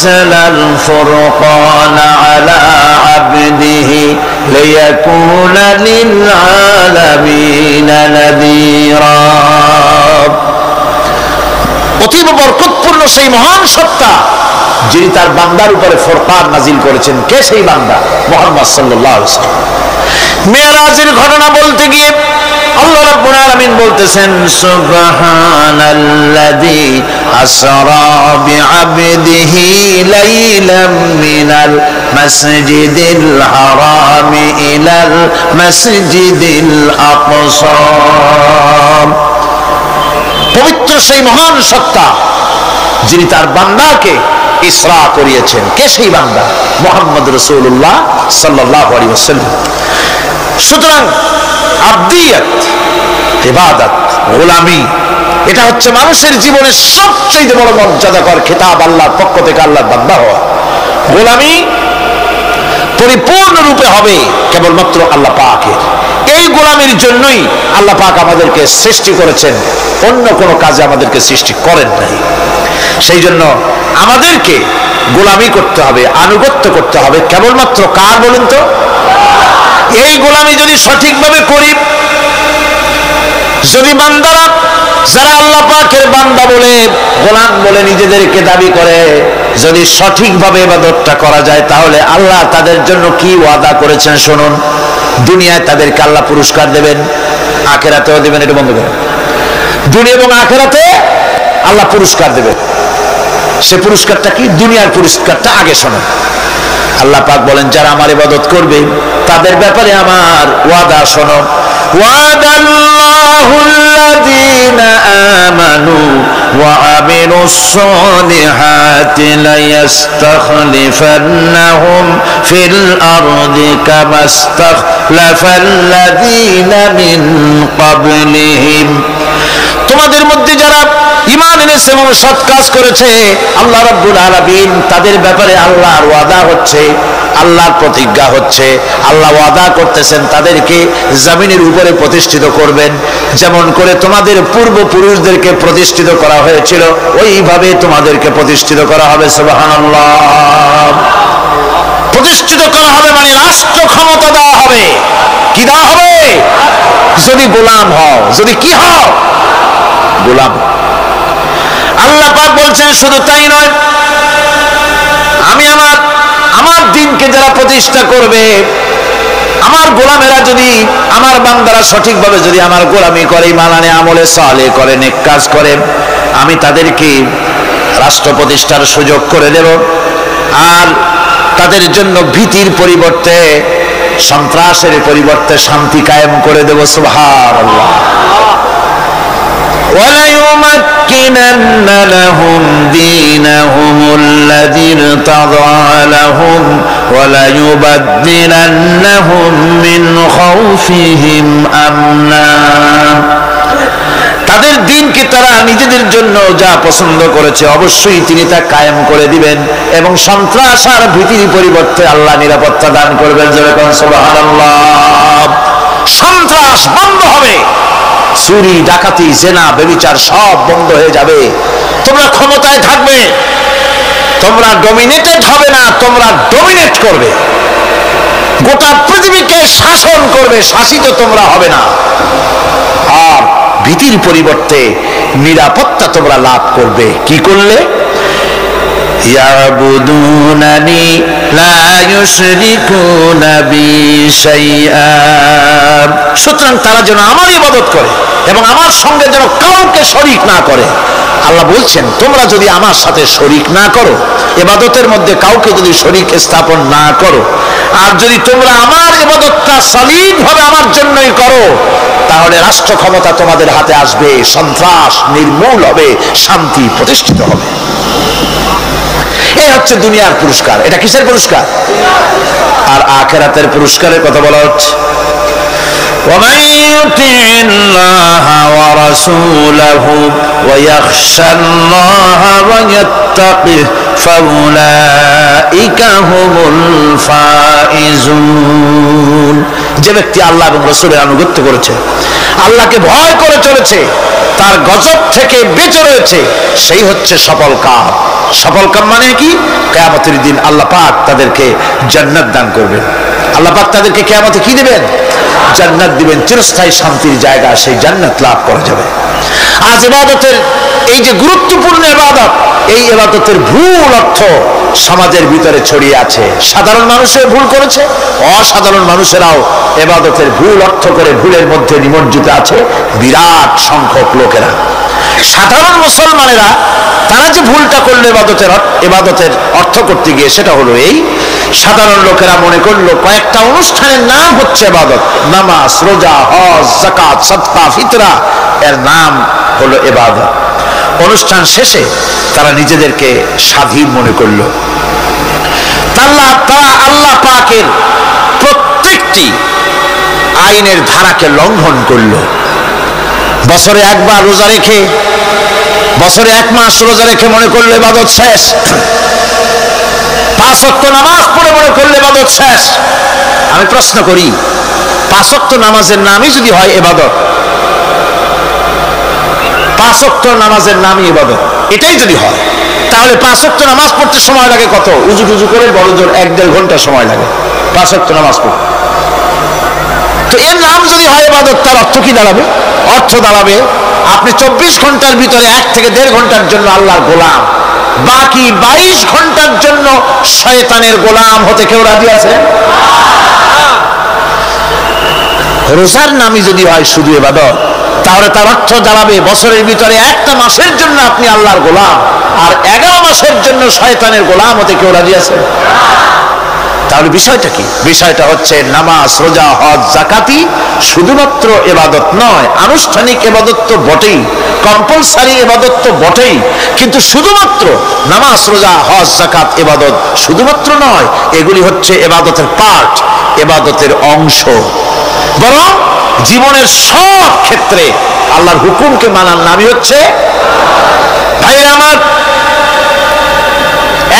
নাযালাল ফুরকান আলা আবদিহি লিয়াকুনা লিল আলামিন নাযীরা। অতীব বরকতপূর্ণ সেই মহান সত্তা যিনি তার বান্দার উপরে ফুরকান নাজিল করেছেন। কে সেই বান্দা? মুহাম্মদ সাল্লাল্লাহু আলাইহি ওয়াসাল্লাম। মেরাজের ঘটনা বলতে গিয়ে আল্লাহ রাব্বুল আলামিন বলতেছেন, সুবহানাল্লাযী আসরা বিআবদিহি লাইলাম মিনাল মাসজিদিল হারামি ইলাল মাসজিদিল আকসা। পবিত্র সেই মহান সত্তা যিনি তার বান্দাকে ইসরা করিয়েছেন। কে সেই বান্দা? মুহাম্মদ রাসূলুল্লাহ সাল্লাল্লাহু আলাইহি ওয়াসাল্লাম। সুতরাং আবদিয়াত, ইবাদত, গোলামি, এটা হচ্ছে মানুষের জীবনের সবচেয়ে বড় মর্যাদাকর খেতাব আল্লাহর পক্ষ থেকে আল্লাহর বান্দা হওয়া। গোলামি পরিপূর্ণরূপে হবে কেবলমাত্র আল্লাহ পাকের। এই গোলামির জন্যই আল্লাহ পাক আমাদেরকে সৃষ্টি করেছেন, অন্য কোনো কাজে আমাদেরকে সৃষ্টি করেন নাই। সেই জন্য আমাদেরকে গোলামি করতে হবে, আনুগত্য করতে হবে কেবলমাত্র কার বলুন তো? এই গোলামি যদি সঠিকভাবে করি, যদি বান্দারা যারা আল্লাহ পাকের বান্দা বলে গোলাম বলে নিজেদেরকে দাবি করে, যদি সঠিকভাবে ইবাদতটা করা যায়, তাহলে আল্লাহ তাদের জন্য কি ওয়াদা করেছেন শুনুন। দুনিয়ায় তাদেরকে আল্লাহ পুরস্কার দেবেন, আখিরাতেও দেবেন। এটা বন্ধ করেন। দুনিয়া এবং আখিরাতে আল্লাহ পুরস্কার দেবেন। সে পুরস্কারটা কি? দুনিয়ার পুরস্কারটা আগে শোনেন। আল্লাহ পাক বলেন, যারা আমার ইবাদত করবে তাদের ব্যাপারে আমার ওয়াদা শোনো। ওয়াদাল্লাহুল্লাযীনা আমানু ওয়া আমিলুস সালিহাতি লায়াস্তাখলিফান্নাহুম ফিল আরদি কামাস্তাখলাফাল্লাযীনা মিন ক্বাবলিহিম। তোমাদের মধ্যে যারা ঈমান এনেছে এবং সৎ কাজ করেছে, আল্লাহ রাব্বুল আলামিন তাদের ব্যাপারে আল্লাহর ওয়াদা হচ্ছে, আল্লাহর প্রতিজ্ঞা হচ্ছে, আল্লাহ ওয়াদা করতেছেন তাদেরকে জমিনের উপরে প্রতিষ্ঠিত করবেন। যেমন করে তোমাদের পূর্বপুরুষদেরকে প্রতিষ্ঠিত করা হয়েছিল, ওইভাবে তোমাদেরকে প্রতিষ্ঠিত করা হবে। সুবহানাল্লাহ। প্রতিষ্ঠিত করা হবে মানে রাষ্ট্র ক্ষমতা দেওয়া হবে। কি দেওয়া হবে? যদি গোলাম হও, যদি কি হও? গোলাম। আল্লাহ পাক বলছেন শুধু তাই নয়, আমি আমার দিনকে যারা প্রতিষ্ঠা করবে, আমার গোলামেরা যদি, আমার বান্দারা সঠিকভাবে যদি আমার গোলামি করে, ঈমান আনে, আমলে সালেহ করে, নেক কাজ করে, আমি তাদেরকে রাষ্ট্র প্রতিষ্ঠার সুযোগ করে দেব। আর তাদের জন্য ভীতির পরিবর্তে, সন্ত্রাসের পরিবর্তে শান্তি কায়েম করে দেব। সুবহানাল্লাহ। وَلَيُمَكِّنَنَّ لَهُمْ دِينَهُمُ الَّذِي ارْتَضَىٰ لَهُمْ وَلَيُبَدِّلَنَّهُمْ مِنْ خَوْفِهِمْ أَمْنًا। তাদের দিনকে তারা নিজেদের জন্য যা পছন্দ করেছে অবশ্যই তিনি তা কায়েম করে দিবেন, এবং সন্ত্রাস আর ভীতির পরিবর্তে আল্লাহ নিরাপত্তা দান করবেন। যেরকম সুবহানাল্লাহ। সন্ত্রাস বন্ধ হবে, চুরি, ডাকাতি, জেনা, ব্যভিচার সব বন্ধ হয়ে যাবে। তোমরা ক্ষমতায় থাকবে, তোমরা ডমিনেটেড হবে না, তোমরা ডমিনেট করবে। গোটা পৃথিবীকে শাসন করবে, শাসিত তোমরা হবে না। আর ভীতির পরিবর্তে নিরাপত্তা তোমরা লাভ করবে। কি করলে? ইয়াবুদুনানি লা ইউশরিকুনা বি শাইআ। সুতরাং তারা যেন আমার ইবাদত করে এবং আমার সঙ্গে যেন কাউকে শরীক না করে। আল্লাহ বলছেন, তোমরা যদি আমার সাথে শরীক না করো, ইবাদতের মধ্যে কাউকে যদি শরীক স্থাপন না করো, আর যদি তোমরা আমার ইবাদতটা সলিডভাবে আমার জন্যই করো, তাহলে রাষ্ট্র ক্ষমতা তোমাদের হাতে আসবে, সন্ত্রাস নির্মূল হবে, শান্তি প্রতিষ্ঠিত হবে। এই হচ্ছে দুনিয়ার পুরস্কার। এটা কিসের পুরস্কার? আর আখিরাতের পুরস্কারের কথা বলা হচ্ছে। وَمَن يُطِعِ اللَّهَ وَرَسُولَهُ وَيَخْشَ اللَّهَ وَيَتَّقِهِ فَأُولَئِكَ هُمُ الْفَائِزُونَ। যে ব্যক্তি আল্লাহ এবং রাসূলের আনুগত্য করেছে আল্লাহকে ভয় করে চলেছে, তার গজব থেকে বেঁচে রয়েছে, সেই হচ্ছে সফল কাম। সফল কাম মানে কি? কিয়ামতের দিন আল্লাহ পাক তাদেরকে জান্নাত দান করবেন। আল্লাহ পাক তাদেরকে কিয়ামতে কি দিবেন? জান্নাত দিবেন, চিরস্থায়ী শান্তির জায়গা, সেই জান্নাত লাভ করা যাবে। আজ ইবাদতের এই যে গুরুত্বপূর্ণ ইবাদত, এই ইবাদতের ভুল অর্থ সমাজের ভিতরে ছড়িয়ে আছে। সাধারণ মানুষের ভুল করেছে, অসাধারণ মানুষেরাও ইবাদতের ভুল অর্থ করে ভুলের মধ্যে নিমজ্জিত আছে বিরাট সংখ্যক লোকেরা। সাধারণ মুসলমানেরা তারা যে ভুলটা করলো ইবাদতের অর্থ করতে গিয়ে, সেটা হলো এই, সাধারণ লোকেরা মনে করলো কয়েকটা অনুষ্ঠানের নাম হচ্ছে ইবাদত, নামাজ, রোজা, হজ, যাকাত, সাদকা, ফিতরা, এর নাম হলো ইবাদত। অনুষ্ঠান শেষে তারা নিজেদেরকে স্বাধীন মনে করলো। তারা আল্লাহ পাকের প্রত্যেকটি আইনের ধারাকে লঙ্ঘন করলো। বছরে একবার রোজা রেখে, বছরে 1 মাস রোজা রেখে মনে করলো ইবাদত শেষ। 5 ওয়াক্ত নামাজ পড়ে মনে করলো ইবাদত শেষ। আমি প্রশ্ন করি, 5 ওয়াক্ত নামাজের নামই যদি হয় ইবাদত, 5 ওয়াক্ত নামাজের নামই ইবাদত, এটাই যদি হয়, তাহলে 5 ওয়াক্ত নামাজ পড়তে সময় লাগে কত? উজু টুজু করে বড় জোর 1-1.5 ঘন্টা সময় লাগে 5 ওয়াক্ত নামাজ পড়তে। তো এর নাম যদি হয় ইবাদত, তার অর্থ কি দাঁড়াবে? অর্থ দাঁড়াবে আপনি 24 ঘন্টার ভিতরে 1 থেকে 1.5 ঘন্টার জন্য আল্লাহর গোলাম, বাকি 22 ঘন্টার জন্য শয়তানের গোলাম হতে কেউ রাজি আছে? রোজার নামই যদি হয় শুধু ইবাদত, তাহলে তার অর্থ দাঁড়াবে বছরের ভিতরে 1টা মাসের জন্য আপনি আল্লাহর গোলাম, আর 11 মাসের জন্য শয়তানের গোলাম হতে কেউ রাজি আছে? তাহলে বিষয়টা কি? বিষয়টা হচ্ছে নামাজ, রোজা, হজ, যাকাতি শুধুমাত্র ইবাদত নয়, আনুষ্ঠানিক ইবাদত তো বটেই, কম্পালসারি ইবাদত তো বটেই, কিন্তু শুধুমাত্র নামাজ, রোজা, হজ, যাকাত ইবাদত শুধুমাত্র নয়, এগুলি হচ্ছে ইবাদতের পার্ট, ইবাদতের অংশ। বরং জীবনের সব ক্ষেত্রে আল্লাহর হুকুমকে মানার নামই হচ্ছে, ভাইরা আমার,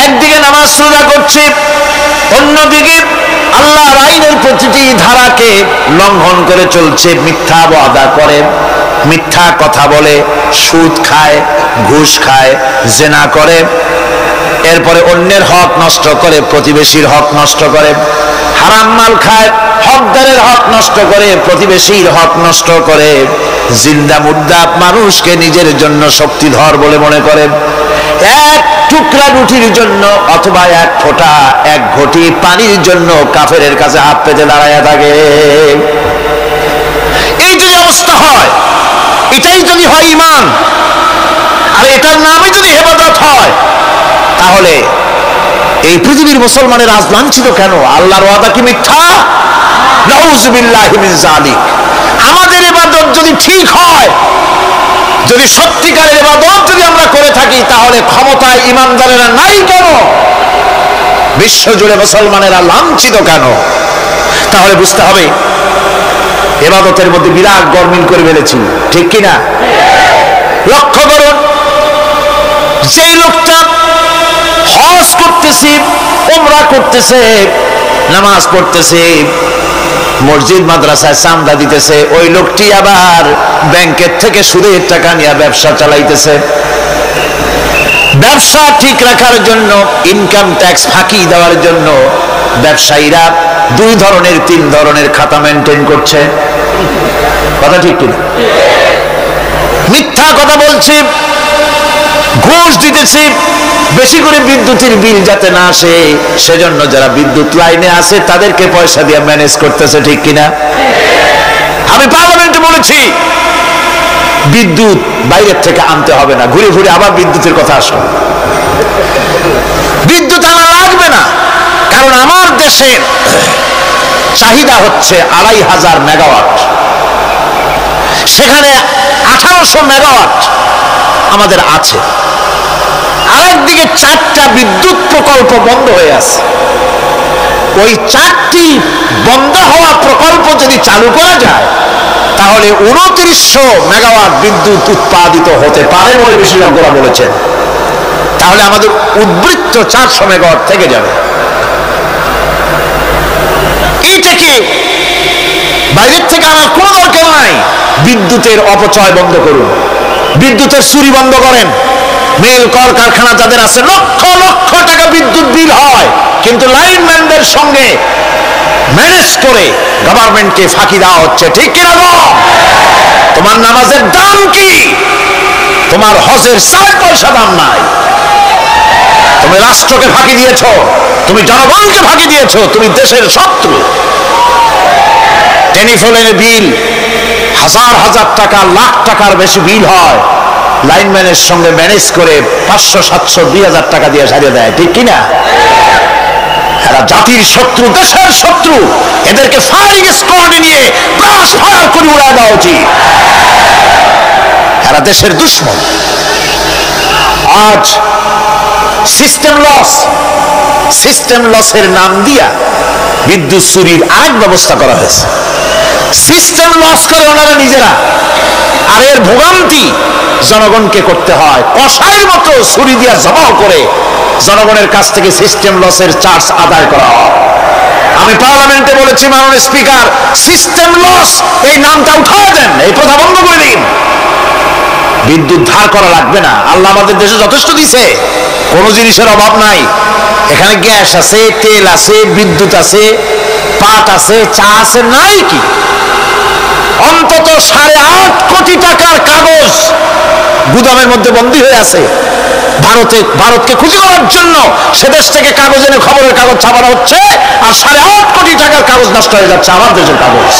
একদিকে নামাজ রোজা করছে, অন্যদিকে আল্লাহর আইনের প্রতিটি ধারাকে লঙ্ঘন করে চলছে, মিথ্যা ওয়াদা করে, মিথ্যা কথা বলে, সুদ খায়, ঘুষ খায়, জেনা করে, এরপরে অন্যের হক নষ্ট করে, প্রতিবেশীর হক নষ্ট করে, হারাম মাল খায়, হকদারের হক নষ্ট করে, প্রতিবেশীর হক নষ্ট করে, জিন্দা মুর্দা মানুষকে নিজের জন্য শক্তিধর বলে মনে করে, এক টুকরা রুটির জন্য অথবা 1 ফোঁটা 1 ঘটি পানির জন্য কাফেরের কাছে হাত পেতে দাঁড়ায় থাকে। এই যদি অবস্থা হয়, এটাই যদি হয় ঈমান, আর এটার নামই যদি ইবাদত হয়, তাহলে এই পৃথিবীর মুসলমানের আজ লাঞ্ছিত কেন? আল্লাহর ওয়াদা কি মিথ্যা? নাউযুবিল্লাহি মিন যালিক। আমাদের ইবাদত যদি ঠিক হয়, যদি সত্যিকারের ইবাদত যদি আমরা করে থাকি, তাহলে ক্ষমতায় ইমানদারেরা নাই কেন? বিশ্ব জুড়ে মুসলমানেরা লাঞ্ছিত কেন? তাহলে বুঝতে হবে ইবাদতের মধ্যে বিরাট গরমিল করে ফেলেছি, ঠিক কিনা? লক্ষ্য করুন, যেই লোকটা হজ করতেছে, উমরা করতেছে, নামাজ পড়তেছে, মসজিদ মাদ্রাসায় চাঁদা দিতেছে, ওই লোকটি আবার ব্যাংকের থেকে সুদের টাকা নিয়ে ব্যবসা চালাইতেছে। ব্যবসা ঠিক রাখার জন্য, ইনকাম ট্যাক্স ফাঁকি দেওয়ার জন্য ব্যবসায়ীরা 2 ধরনের 3 ধরনের খাতা মেনটেন করছে। কথা ঠিক কিনা? মিথ্যা কথা বলছি, ঘুষ দিতেছি, বেশি করে বিদ্যুতের বিল যাতে না আসে সেজন্য যারা বিদ্যুৎ লাইনে আছে তাদেরকে পয়সা দিয়ে ম্যানেজ করতেছে, ঠিক কিনা? আমি পার্লামেন্টে বলেছি বিদ্যুৎ বাইরের থেকে আনতে হবে না, ঘুরে ঘুরে আবার বিদ্যুতের কথা আসো। বিদ্যুৎ আনা লাগবে না, কারণ আমার দেশের চাহিদা হচ্ছে 2500 মেগাওয়াট, সেখানে 1800 মেগাওয়াট আমাদের আছে। আরেকদিকে 4টা বিদ্যুৎ প্রকল্প বন্ধ হয়ে আছে। ওই 4টি বন্ধ হওয়া প্রকল্প যদি চালু করা যায়, তাহলে 2900 মেগাওয়াট বিদ্যুৎ উৎপাদিত হতে পারে বলে বিশেষজ্ঞরা বলেছেন। তাহলে আমাদের উদ্বৃত্ত 400 মেগাওয়াট থেকে যাবে। এই থেকে বাইরের থেকে আনার কোনো দরকার নাই। বিদ্যুতের অপচয় বন্ধ করুন, বিদ্যুতের চুরি বন্ধ করেন। মিল কল কারখানা যাদের আছে লক্ষ লক্ষ টাকা বিদ্যুৎ বিল হয়, কিন্তু লাইনম্যানদের সঙ্গে ম্যানেজ করে গভর্নমেন্টকে ফাঁকি দেওয়া হচ্ছে। ঠিক কিনা গো? তোমার নামাজের দাম কি? তোমার হজের 4 পয়সা দাম নাই। তুমি রাষ্ট্রকে ফাঁকি দিয়েছ, তুমি জনগণকে ফাঁকি দিয়েছ, তুমি দেশের শত্রু। টেলিফোনের বিল হাজার হাজার টাকা, লাখ টাকার বেশি বিল হয়, লাইনম্যানের সঙ্গে ম্যানেজ করে 500, 700, 2000 টাকা দিয়ে সারিয়ে দেয়। ঠিক কিনা? এরা জাতির শত্রু, দেশের শত্রু। এদেরকে ফায়ারিং স্কোয়াডে নিয়ে ব্রাশ ফায়ার করে উড়ায় দেওয়া উচিত। এরা দেশের দুশ্মন। আজ সিস্টেম লসের নাম দিয়া বিদ্যুৎ চুরির আরেক ব্যবস্থা করা হয়েছে। সিস্টেম লস করে ওনারা নিজেরা, আর এর ভোগান্তি জনগণকে করতে হয়। কষাইয়ের মতো ছুরি দিয়া জবাব করে জনগণের কাছ থেকে সিস্টেম লসের চার্জ আদায় করা হয়। আমি পার্লামেন্টে বলেছি, মাননীয় স্পিকার, সিস্টেম লস এই নামটা উঠায় দেন, এই প্রথা বন্ধ করে দিন। বিদ্যুৎ ধার করা লাগবে না। আল্লাহ আমাদের দেশে যথেষ্ট দিছে, কোন জিনিসের অভাব নাই। এখানে গ্যাস আছে, তেল আছে, বিদ্যুৎ আছে, পাট আছে, চা আছে, নাই কি? অন্তত 8.5 কোটি টাকার কাগজ গুদামের মধ্যে বন্দী হয়ে আছে। ভারতকে খুশি করার জন্য সে দেশ থেকে কাগজ এনে খবরের কাগজ ছাপানো হচ্ছে, আর 8.5 কোটি টাকার কাগজ নষ্ট হয়ে যাচ্ছে, আমার দেশের কাগজ।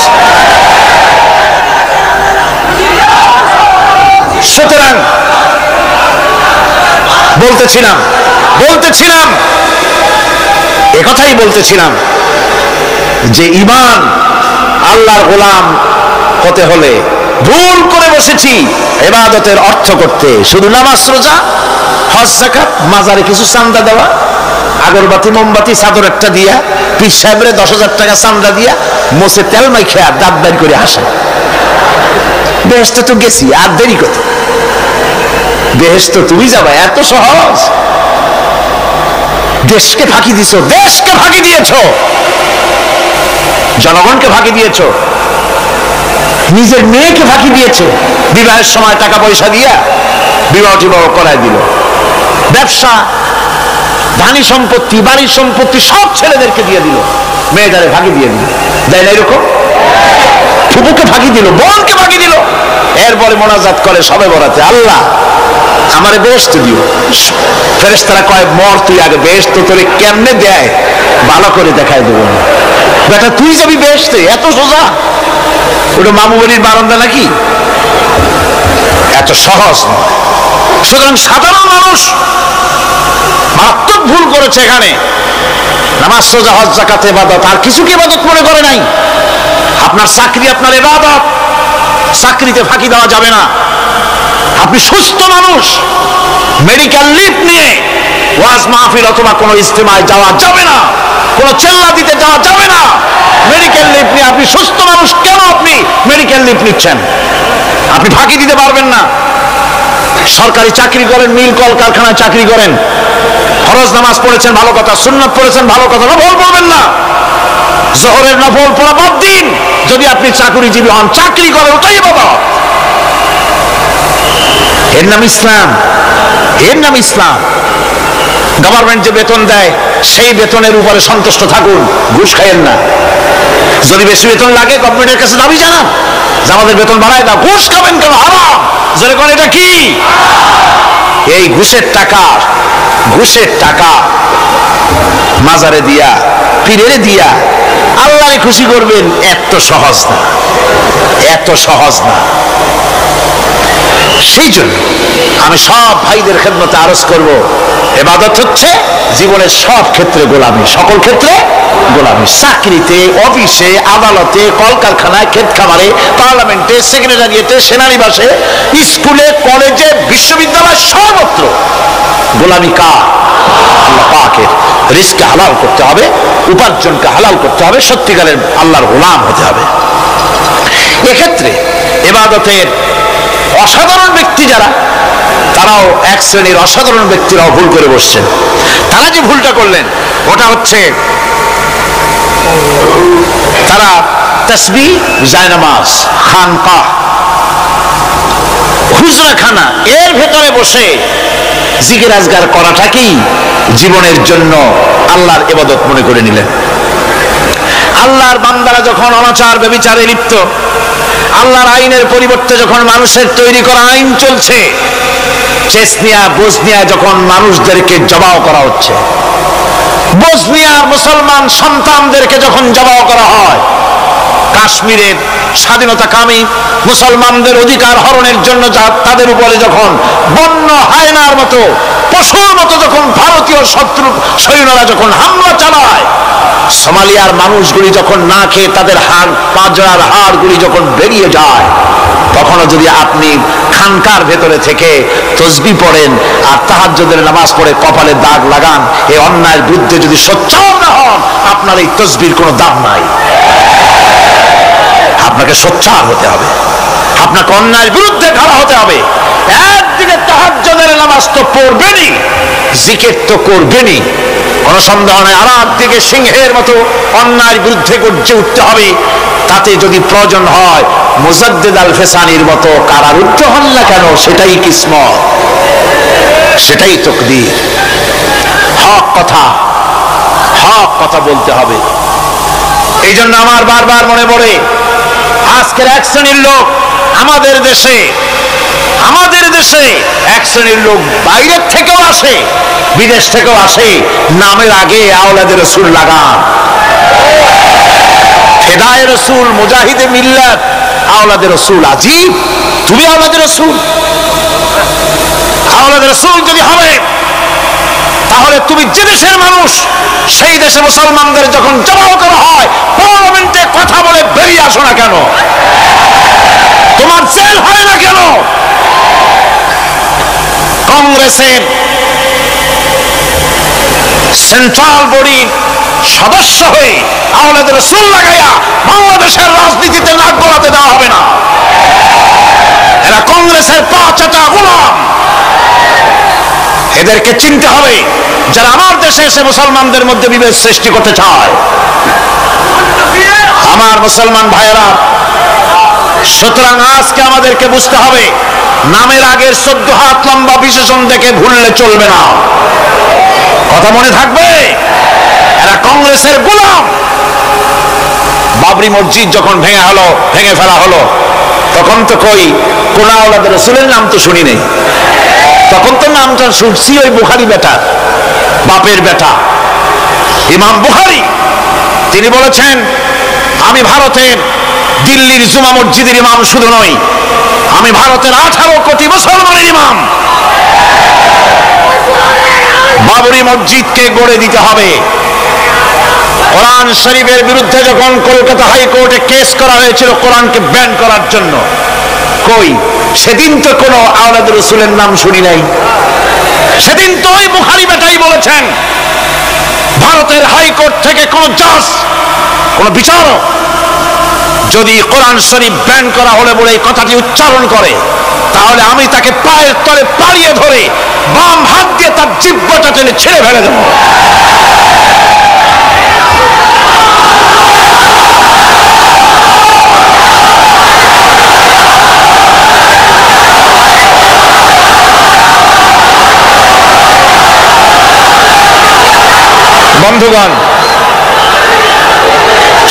সুতরাং বলতেছিলাম একথাই বলতেছিলাম যে ঈমান, আল্লাহর গোলাম হতে হলে ভুল করে বসেছি ইবাদতের অর্থ করতে। শুধু নামাজ, রোজা, হজ, যাকাত, মাজারে কিছু চান্দা দেওয়া, আগরবাতি, মোমবাতি, চাদর একটা দিয়া, পীর সাহেবের 10,000 টাকা চান্দা দিয়া মোছে তেল মাইখা দাঁত বের করে আসে। বেহেশতে তো গেছি, আর দেরি কত? বেহেশতে তুমি যাবা, এত সহজ? দেশকে ফাঁকি দিছো, দেশকে ফাঁকি দিয়েছ, জনগণকে ফাঁকি দিয়েছ, নিজের মেয়েকে ফাঁকি দিয়েছে। বিবাহের সময় টাকা পয়সা দিয়া বিবাহ টিবাহ করাই দিল। ব্যবসা, ধানি সম্পত্তি, বাড়ির সম্পত্তি সব ছেলেদেরকে দিয়ে দিল, মেয়েটারে ফাঁকি দিয়ে দিল। দেয় না এরকম? ফুপুকে ফাঁকি দিল, বোনকে ফাঁকি দিল। এরপরে মোনাজাত করে সবে বরাতে, আল্লাহ আমারে বেহেশত দিও। ফেরেশতারা কয়, মর তুই আগে, বেহেশত তোরে কেমনে দেয় ভালো করে দেখায় দেবো। বেটা তুই যাবি বেহেশতে? এত সোজা? ওটা মামু বাড়ির বারান্দা নাকি? এত সহজ নয়। সুতরাং সাধারণ মানুষ মারাত্মক ভুল করেছে এখানে। নামাজ, রোজা, হজ, যাকাত ইবাদত, আর কিছু কি ইবাদত মনে করে নাই? আপনার চাকরি আপনার ইবাদত, চাকরিতে ফাঁকি দেওয়া যাবে না। আপনি সুস্থ মানুষ, মেডিকেল লিভ নিয়ে ওয়াজ মাহফিল অথবা কোনো ইজতেমায় যাওয়া যাবে না, কোনো চেল্লা দিতে যাওয়া যাবে না। মেডিকেল লিভ নিয়ে আপনি সুস্থ মানুষ, কেন আপনি মেডিকেল লিভ নিচ্ছেন? আপনি ফাঁকি দিতে পারবেন না। সরকারি চাকরি করেন, মিল কল কারখানায় চাকরি করেন, ফরজ নামাজ পড়েছেন ভালো কথা, সুন্নাত পড়েছেন ভালো কথা, নফল পড়বেন না। জোহরের নফল পড়া বাদ দিন। যদি আপনি চাকরিজীবী হন, চাকরি করেন, ওটাই ইবাদত। এর নাম ইসলাম, এর নাম ইসলাম। গভর্নমেন্ট যে বেতন দেয় সেই বেতনের উপরে সন্তুষ্ট থাকুন, ঘুষ খাইয়েন না। যদি বেশি বেতন লাগে গভর্নমেন্টের কাছে দাবি জানান যে আমাদের বেতন বাড়ায় দাও। ঘুষ খাবেন কেন? হারাম। জোরে কোন এটা কি? এই ঘুষের টাকা মাজারে দিয়া, পীরেরে দিয়া আল্লাহরে খুশি করবেন, এত সহজ না, এত সহজ না। সেই জন্য আমি সব ভাইদের খেদমতে আরজ করব, ইবাদত হচ্ছে জীবনের সব ক্ষেত্রে গোলামি, সকল ক্ষেত্রে গোলামি। চাকরিতে, অফিসে, আদালতে, কলকারখানায়, ক্ষেত খামারে, পার্লামেন্টে, সেক্রেটারিয়েটে, সেনানিবাসে, স্কুলে, কলেজে, বিশ্ববিদ্যালয়, সর্বত্র গোলামি কার? আল্লাহ পাকের। রিজকে হালাল করতে হবে, উপার্জনকে হালাল করতে হবে, সত্যিকারের আল্লাহর গোলাম হতে হবে। এক্ষেত্রে ইবাদতের অসাধারণ ব্যক্তি যারা, তারাও এক শ্রেণীর অসাধারণ ব্যক্তিরাও ভুল করে বসছেন। তারা যে ভুলটা করলেন ওটা হচ্ছে, তারা তাসবিহ, জায়নামাজ, খানকাহ, হুজরাখানা, এর ভেতরে বসে জিকির আজগার করাটাকেই জীবনের জন্য আল্লাহর ইবাদত মনে করে নিলেন। আল্লাহর বান্দারা যখন অনাচার ব্যভিচারে লিপ্ত, আল্লাহর আইনের পরিবর্তে যখন মানুষের তৈরি করা আইন চলছে, চেচনিয়া বসনিয়া যখন মানুষদেরকে জবাও করা হচ্ছে, বসনিয়ার মুসলমান সন্তানদেরকে যখন জবাও করা হয়, কাশ্মীরের স্বাধীনতাকামী মুসলমানদের অধিকার হরণের জন্য তাদের উপরে যখন বন্য হায়নার মতো পশুর মতো যখন ভারতীয় শত্রু সৈন্যরা যখন হামলা চালায়, সোমালিয়ার মানুষগুলি যখন না খেয়ে তাদের হাড় পাঁজরার হাড়গুলি যখন বেরিয়ে যায়, তখনও যদি আপনি খানকার ভেতরে থেকে তসবিহ পড়েন আর তাহাজ্জুদের নামাজ পড়ে কপালে দাগ লাগান, এই অন্যায়ের বিরুদ্ধে যদি সোচ্চার না হন, আপনার এই তসবিহর কোনো দাম নাই। আপনাকে সোচ্চার হতে হবে, আপনাকে অন্যায়ের বিরুদ্ধে খাড়া হতে হবে। একদিকে তাহাজ্জুদের নামাজ তো পড়বেনই, জিকির তো করবেনই, কোন সন্দেহ নাই। আর একদিকে সিংহের মতো অন্যায়ের বিরুদ্ধে গর্জে উঠতে হবে। তাতে যদি প্রয়োজন হয় মুজাদ্দিদ আল ফেসানির মতো কারারুদ্ধ হন না কেন, সেটাই কিসমত, সেটাই তাকদীর। হক কথা বলতে হবে। এই জন্য আমার বারবার মনে পড়ে, আজকের এক শ্রেণীর লোক আমাদের দেশে এক শ্রেণীর লোক বাইরের থেকেও আসে, বিদেশ থেকেও আসে, নামের আগে আওলাদে রসুল লাগান, ফেদায়ে রসুল, মুজাহিদে মিল্লাত, আওলাদে রসুল। আজীব, তুমি আওলাদে রসুল যদি হবে, তাহলে তুমি যে দেশের মানুষ, সেই দেশে মুসলমানদের যখন জবাও করা হয়, পার্লামেন্টে কথা বলে বেরিয়ে আসো না কেন? তোমার জেল হয় না কেন? কংগ্রেসের সেন্ট্রাল বডির সদস্য হয়ে আওলাদে রাসূল লাগাইয়া বাংলাদেশের রাজনীতিতে নাক গলাতে দেওয়া হবে না। এরা কংগ্রেসের পা চাটা গোলাম। এদেরকে চিনতে হবে, যারা আমার দেশে এসে মুসলমানদের মধ্যে বিভেদ সৃষ্টি করতে চায়। আমার মুসলমান ভাইয়েরা, সুতরাং আজকে আমাদেরকে বুঝতে হবে, নামের আগের 14 হাত লম্বা বিশেষণ দেখে ভুললে চলবে না। কথা মনে থাকবে, এরা কংগ্রেসের গোলাম। বাবরি মসজিদ যখন ভেঙে ফেলা হলো, তখন তো কোন আওলাদে রাসূলের নাম তো শুনি নেই। তখন তো নামটা শুনছি ওই বুখারী বেটা, বাপের বেটা ইমাম বুখারী। তিনি বলেছেন, আমি ভারতের দিল্লির জুমা মসজিদের ইমাম শুধু নই, আমি ভারতের 18 কোটি মুসলমানের ইমাম। বাবরি মসজিদকে গড়ে দিতে হবে। কোরআন শরীফের বিরুদ্ধে যখন কলকাতা হাইকোর্টে কেস করা হয়েছিল কোরআনকে ব্যান করার জন্য, সেদিন তো কোনো আওলাদে রাসূলের নাম শুনি নাই। সেদিন তো ওই বুখারী বেটাই বলেছেন, ভারতের হাইকোর্ট থেকে কোন জাজ, কোন বিচারক যদি কোরআন শরীফ ব্যান করা হলে বলে এই কথাটি উচ্চারণ করে, তাহলে আমি তাকে পায়ের তলে পাড়িয়ে ধরে বাম হাত দিয়ে তার জিহ্বাটা টেনে ছেড়ে ফেলে দেব। বন্ধুগণ,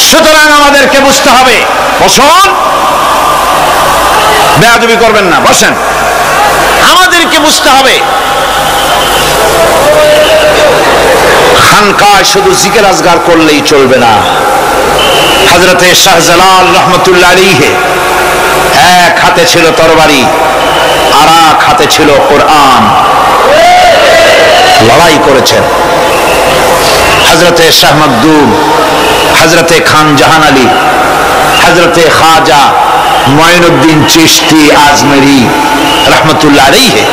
সুতরাং আমাদেরকে বুঝতে হবে, বসুন, বেয়াদবি করবেন না, বসেন। আমাদেরকে বুঝতে হবে, খানকায় শুধু জিকির আজগার করলেই চলবে না। হযরতে শাহজালাল রহমতুল্লাহ আলাইহি এক হাতে ছিল তরবারি, আর এক হাতে ছিল কোরআন। লড়াই করেছেন। হযরতে শাহ মখদুম, হযরতে খান জাহান আলী, হযরতে খাজা মুঈনুদ্দিন চিশতি আজমেরি রহমতুল্লাহ আলাইহি,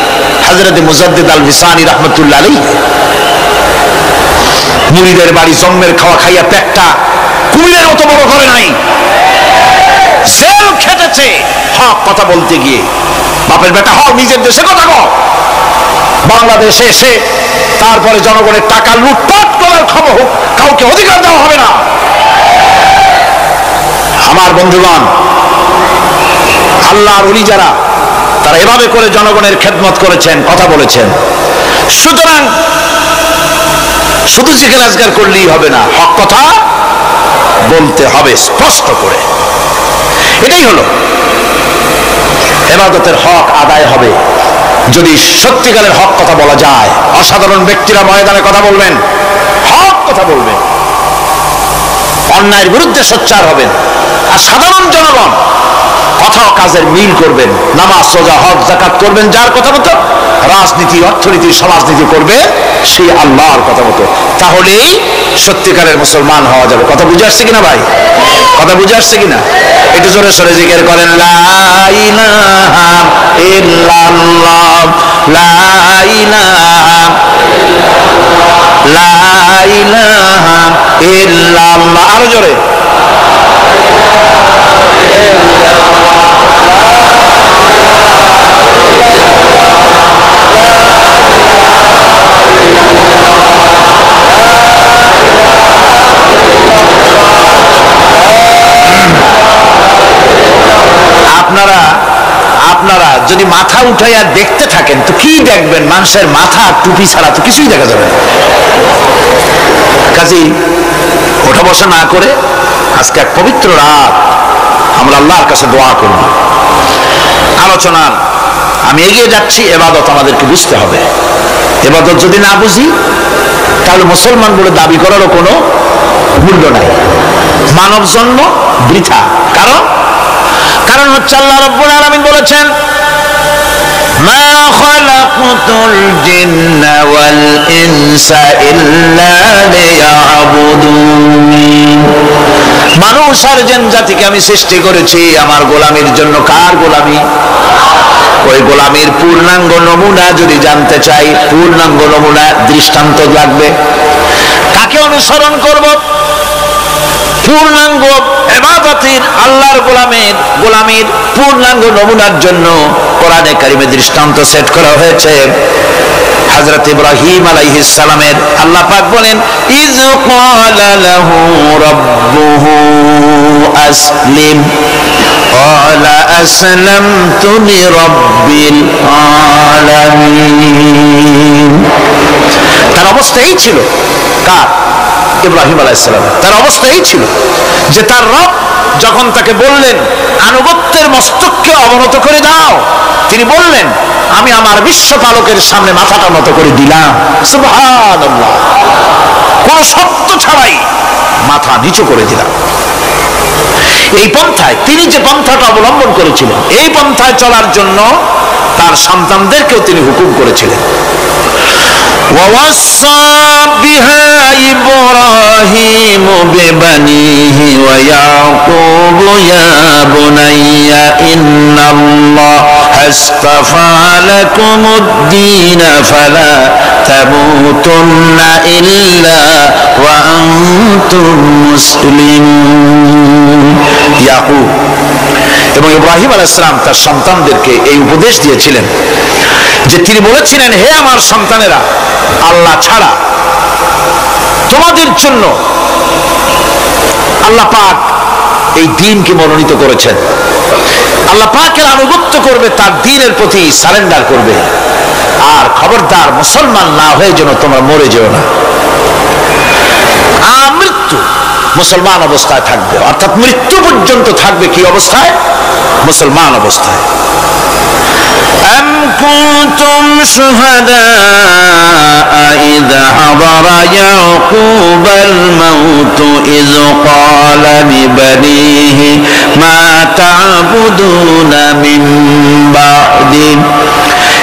হযরতে মুজাদ্দিদ আল ফিসানি রহমতুল্লাহ আলাইহি। মুরিদের বাড়ি জন্মের খাওয়া খাইয়া পেটটা কুমিরের মতো বড় করে নাই, জেল খেটেছে হক কথা বলতে গিয়ে। বাপের বেটা হও, নিজের দেশে কথা কও। বাংলাদেশে এসে তারপরে জনগণের টাকা লুটপাট করার খবর হোক, কাউকে অধিকার দেওয়া হবে না। আমার বন্ধুগণ, আল্লাহর ওলি যারা, তারা এভাবে করে জনগণের খেদমত করেছেন, কথা বলেছেন। সুতরাং শুধু জিকির আজকার করলেই হবে না, হক কথা বলতে হবে স্পষ্ট করে। এটাই হলো ইবাদতের হক আদায় হবে যদি সত্যিকারের হক কথা বলা যায়। অসাধারণ ব্যক্তিরা ময়দানে কথা বলবেন, হক কথা বলবেন, অন্যায়ের বিরুদ্ধে সোচ্চার হবেন। আর সাধারণ জনগণ কথা ও কাজের মিল করবেন, নামাজ, রোজা, হজ, যাকাত করবেন যার কথা মতো, রাজনীতি, অর্থনীতি, সমাজনীতি করবে সেই আল্লাহর কথা মতো। তাহলেই সত্যিকারের মুসলমান হওয়া যাবে। কথা বুঝে আসছে কিনা ভাই? কথা বুঝে আসছে কিনা? একটু জোরে সরে জিকির করেন, লা ইলাহা ইল্লাল্লাহ, লা ইলাহা, লা ইলাহা ইল্লাল্লাহ। আরো জোরে, আপনারা যদি মাথা উঠাইয়া দেখতে থাকেন তো কি দেখবেন? মানুষের মাথা টুপি ছাড়া তো কিছুই দেখা যাবে না। কাজেই ওঠা বসা না করে আজকে এক পবিত্র রাত আমরা আল্লাহর কাছে দোয়া করব। আলোচনার আমি এগিয়ে যাচ্ছি। ইবাদত আমাদেরকে বুঝতে হবে। ইবাদত যদি না বুঝি তাহলে মুসলমান বলে দাবি করারও কোনো মূল্য নাই। মানব জন্ম বৃথা। কারণ হচ্ছে আল্লাহ রাব্বুল আলামিন বলেছেন, মা খালাকতুল জিন্না ওয়াল ইনসা ইল্লা লিয়াবুদুন। মানুষ আর জিন জাতিকে আমি সৃষ্টি করেছি আমার গোলামির জন্য। কার গোলামি? ওই গোলামির পূর্ণাঙ্গ নমুনা যদি জানতে চাই, পূর্ণাঙ্গ নমুনা দৃষ্টান্ত লাগবে। কাকে অনুসরণ করব? পূর্ণাঙ্গ ইবাদতের আল্লাহর গোলামির পূর্ণাঙ্গ নমুনার জন্য কোরআনে কারিমে দৃষ্টান্ত সেট করা হয়েছে। হযরত ইব্রাহিম আলাইহিস সালামের আল্লাহ পাক বলেন, ইয ক্বালা লাহু রাব্বুহু আসলিম ক্বালা আসলামতু লিরাব্বিল আলামিন। তার অবস্থা এই ছিল। কার? ইব্রাহিম আলাইহিস সালাম। তার অবস্থা এই ছিল যে তার রব যখন তাকে বললেন আনুগত্যের মস্তককে অবনত করে দাও, তিনি বললেন আমি আমার বিশ্বপালকের সামনে মাথাটা নত করে দিলাম। সুবহানাল্লাহ। কোন শর্ত ছাড়াই মাথা নিচু করে দিলাম। এই পন্থায় তিনি যে পন্থাটা অবলম্বন করেছিলেন, এই পন্থায় চলার জন্য তার সন্তানদেরকেও তিনি হুকুম করেছিলেন। ووصى بها إبراهيم ببنيه ويعقوب يا بني إن الله اصطفى لكم الدين فلا تموتن إلا وأنتم مسلمون। ইয়াকুব এবং ইব্রাহিম আলাইহিস সালাম তার সন্তানদেরকে এই উপদেশ দিয়েছিলেন যে তিনি বলেছিলেন, হে আমার সন্তানেরা, আল্লাহ ছাড়া তোমাদের জন্য আল্লাহ পাক এই দ্বীনকে মনোনীত করেছেন। আল্লাহ পাকের আনুগত্য করবে, তার দ্বীনের প্রতি সারেন্ডার করবে। আর খবরদার মুসলমান না হয়ে যেন তোমরা মরে যেও না। মৃত্যু মুসলমান অবস্থায় থাকবে, অর্থাৎ মৃত্যু পর্যন্ত থাকবে কি অবস্থায়? মুসলমান অবস্থায়। أم كنتم شهداء إذ حضر يعقوب الموت إذ قال لبنيه ما تعبدون من بعدي।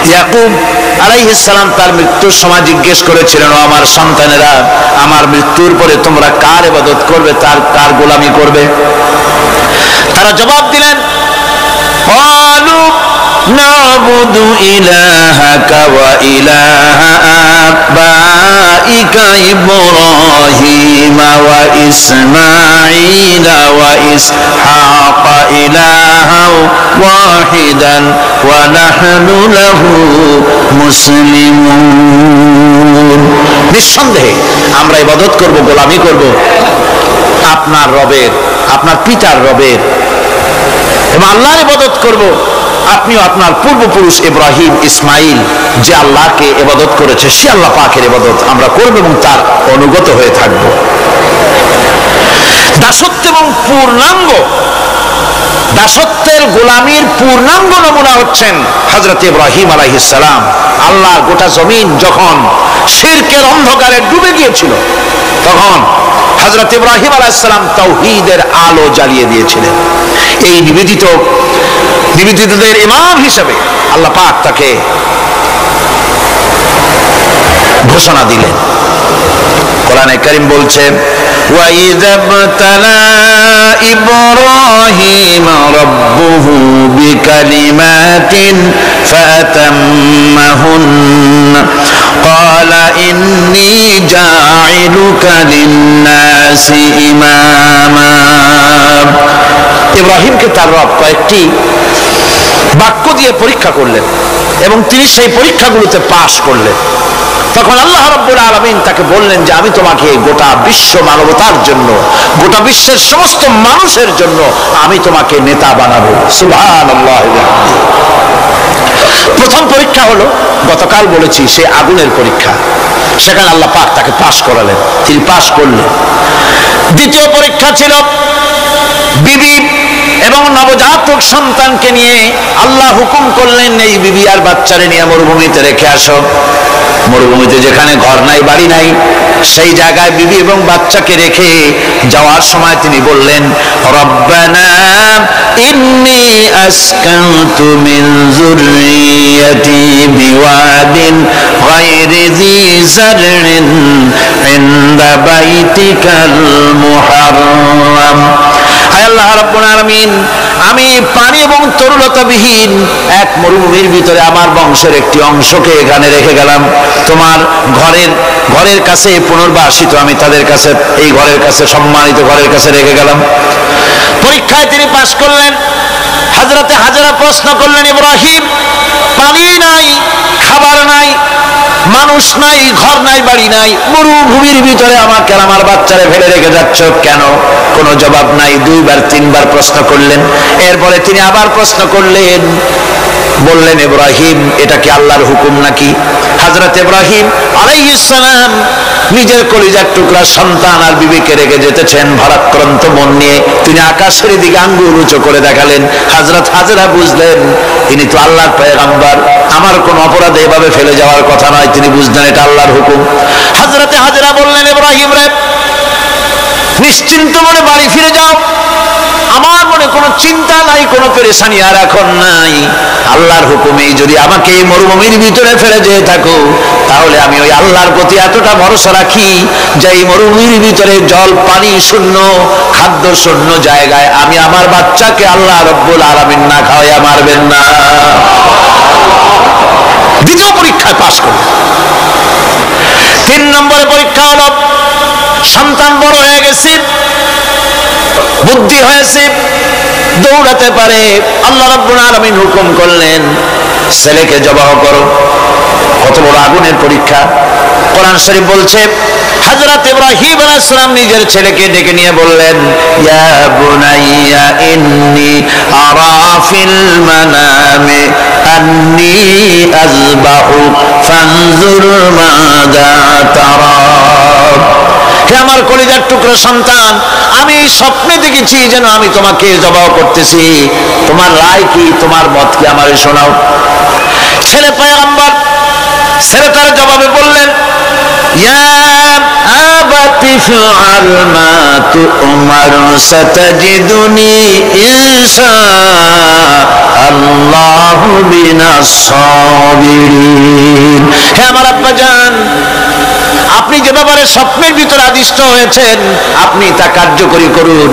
ইয়াকুব আলাইহিস সালাম তার মৃত্যুর সময় জিজ্ঞেস করেছিলেন, ও আমার সন্তানেরা, আমার মৃত্যুর পরে তোমরা কার ইবাদত করবে, কার গোলামি করবে? তারা জবাব দিলেন, قالوا نعبد إلهك وإله آبائك إبراهيم وإسماعيل وإسحاق إلها واحدا ونحن له مسلمون। নিঃসন্দেহে আমরা ইবাদত করব, গোলামি করব আপনার রবের, আপনার পিতার রবের, এবং আল্লাহর ইবাদত করব। আপনিও আপনার পূর্বপুরুষ ইব্রাহিম ইসমাইল যে আল্লাহকে ইবাদত করেছে সে আল্লাহ পাকের ইবাদত আমরা করব এবং তার অনুগত হয়ে থাকব। দাসত্ব এবং পূর্ণাঙ্গ দাসত্বের গোলামীর পূর্ণাঙ্গ নমুনা হচ্ছেন হযরত ইব্রাহিম আলাইহিস সালাম। আল্লাহ গোটা জমিন যখন শিরকের অন্ধকারে ডুবে গিয়েছিল তখন হযরত ইব্রাহিম আলাইহিস সালাম তাওহীদের আলো জ্বালিয়ে দিয়েছিলেন। এই নিবেদিতদের ইমাম হিসেবে আল্লাহ পাক তাকে ঘোষণা দিলেন। কোরআনে কারীম বলছে وَإِذَا ابْتَلَى إِبْرَاهِيمَ رَبُّهُ بِكَلِمَاتٍ فَأَتَمَّهُنَّ قَالَ إِنِّي جَاعِلُكَ لِلنَّاسِ إِمَامًا। ইব্রাহিমকে তার রব কয়েকটি বাক্য দিয়ে পরীক্ষা করলেন এবং তিনি সেই পরীক্ষাগুলোতে পাশ করলেন। তখন আল্লাহ রাব্বুল আলামিন তাকে বললেন যে আমি তোমাকে গোটা বিশ্ব মানবতার জন্য, গোটা বিশ্বের সমস্ত মানুষের জন্য আমি তোমাকে নেতা বানাবো। সুবহানাল্লাহ। প্রথম পরীক্ষা হলো গতকাল বলেছি সে আগুনের পরীক্ষা, সেখানে আল্লাহ পাক তাকে পাশ করালেন, তিনি পাশ করলেন। দ্বিতীয় পরীক্ষা ছিল বিবি এবং নবজাতক সন্তানকে নিয়ে আল্লাহ হুকুম করলেন এই বিবি আর বাচ্চারে নিয়ে মরুভূমিতে রেখে আসো। মরুভূমিতে যেখানে ঘর নাই বাড়ি নাই সেই জায়গায় বিবি এবং বাচ্চাকে রেখে যাওয়ার সময় তিনি বললেন রব্বানা ইন্নী আসকানতু মিন যুররিয়াতি বিওয়াদিন গায়রি যী যারইন ইনদা বাইতিকাল মুহাররাম। হায় আল্লাহ রাব্বুল আলামিন, আমি পানি এবং তরুলতাবিহীন এক মরুভূমির ভিতরে আমার বংশের একটি অংশকে এখানে রেখে গেলাম তোমার ঘরের কাছে পুনর্বাসিত, আমি তাদের কাছে এই ঘরের কাছে সম্মানিত ঘরের কাছে রেখে গেলাম। পরীক্ষায় তিনি পাশ করলেন। হযরতে হাজরা প্রশ্ন করলেন ইব্রাহিম, পানি নাই, খাবার নাই, মানুষ নাই, ঘর নাই, বাড়ি নাই, মরুভূমির ভিতরে আমাকে আমার বাচ্চারে ফেলে রেখে যাচ্ছ কেন? কোনো জবাব নাই। দুইবার তিনবার প্রশ্ন করলেন। এরপরে তিনি আবার প্রশ্ন করলেন, বললেন ইব্রাহিম এটা কি আল্লাহর হুকুম নাকি? হযরত ইব্রাহিম আলাইহিস সালাম নিজের কলিজার টুকরা সন্তান আর বিবিকে রেখে যেতেছেন ভারাক্রান্ত মন নিয়ে। তিনি আকাশের দিকে আঙ্গুল উঁচু করে দেখালেন। হযরত হাজরা বুঝলেন তিনি তো আল্লাহর পয়গম্বর, আমার কোন অপরাধে এভাবে ফেলে যাওয়ার কথা নয়। তিনি বুঝলেন এটা আল্লাহর হুকুম। হযরতে হাজরা বললেন ইব্রাহিম রে, নিশ্চিন্ত মনে বাড়ি ফিরে যাও, আমার মনে কোনো চিন্তা নাই, কোনো পেরেশানি আর এখন নাই। আল্লাহর হুকুমেই যদি আমাকে এই মরুভূমির ভিতরে ফেলে যেয়ে থাকো তাহলে আমি ওই আল্লাহর প্রতি এতটা ভরসা রাখি যে এই মরুভূমির ভিতরে জল পানি শূন্য, খাদ্য শূন্য জায়গায় আমি আমার বাচ্চাকে আল্লাহ রব্বুল আলামিন না খাওয়াইয়া মারবেন না। দ্বিতীয় পরীক্ষায় পাশ করলেন। 3 নম্বরের পরীক্ষা হলো সন্তান বড় হয়ে গেছে, বুদ্ধি হয়েছে, দৌড়াতে পারে। আল্লাহ রাব্বুল আলামিন হুকুম করলেন ছেলেকে জবাহ করো। কত বড় আগুনের পরীক্ষা! কোরআন শরীফ বলছে হযরত ইব্রাহিম আলাইহিস সালাম নিজের ছেলেকে ডেকে নিয়ে বললেন ইয়া বুনাইয়া ইন্নী আরা ফিল মানামি আন্নী আযবাহু ফানজুর মাযা তারা। হে আমার কলিজার টুকরা সন্তান, আমি স্বপ্নে দেখেছি যেন আমি তোমাকে জবাহ করতেছি, তোমার রায় কি, তোমার মত কি আমারে শোনাও। ছেলে পয়গম্বর, ছেলে তার জবাবে বললেন ইয়া আবাতি ফাআল মা তু'মার সাতাজিদুনি ইনশাআল্লাহু মিনাস সাবিরিন। হে আমার আব্বাজান, আপনি যে ব্যাপারে স্বপ্নের ভিতরে আদিষ্ট হয়েছেন আপনি তা কার্যকরী করুন।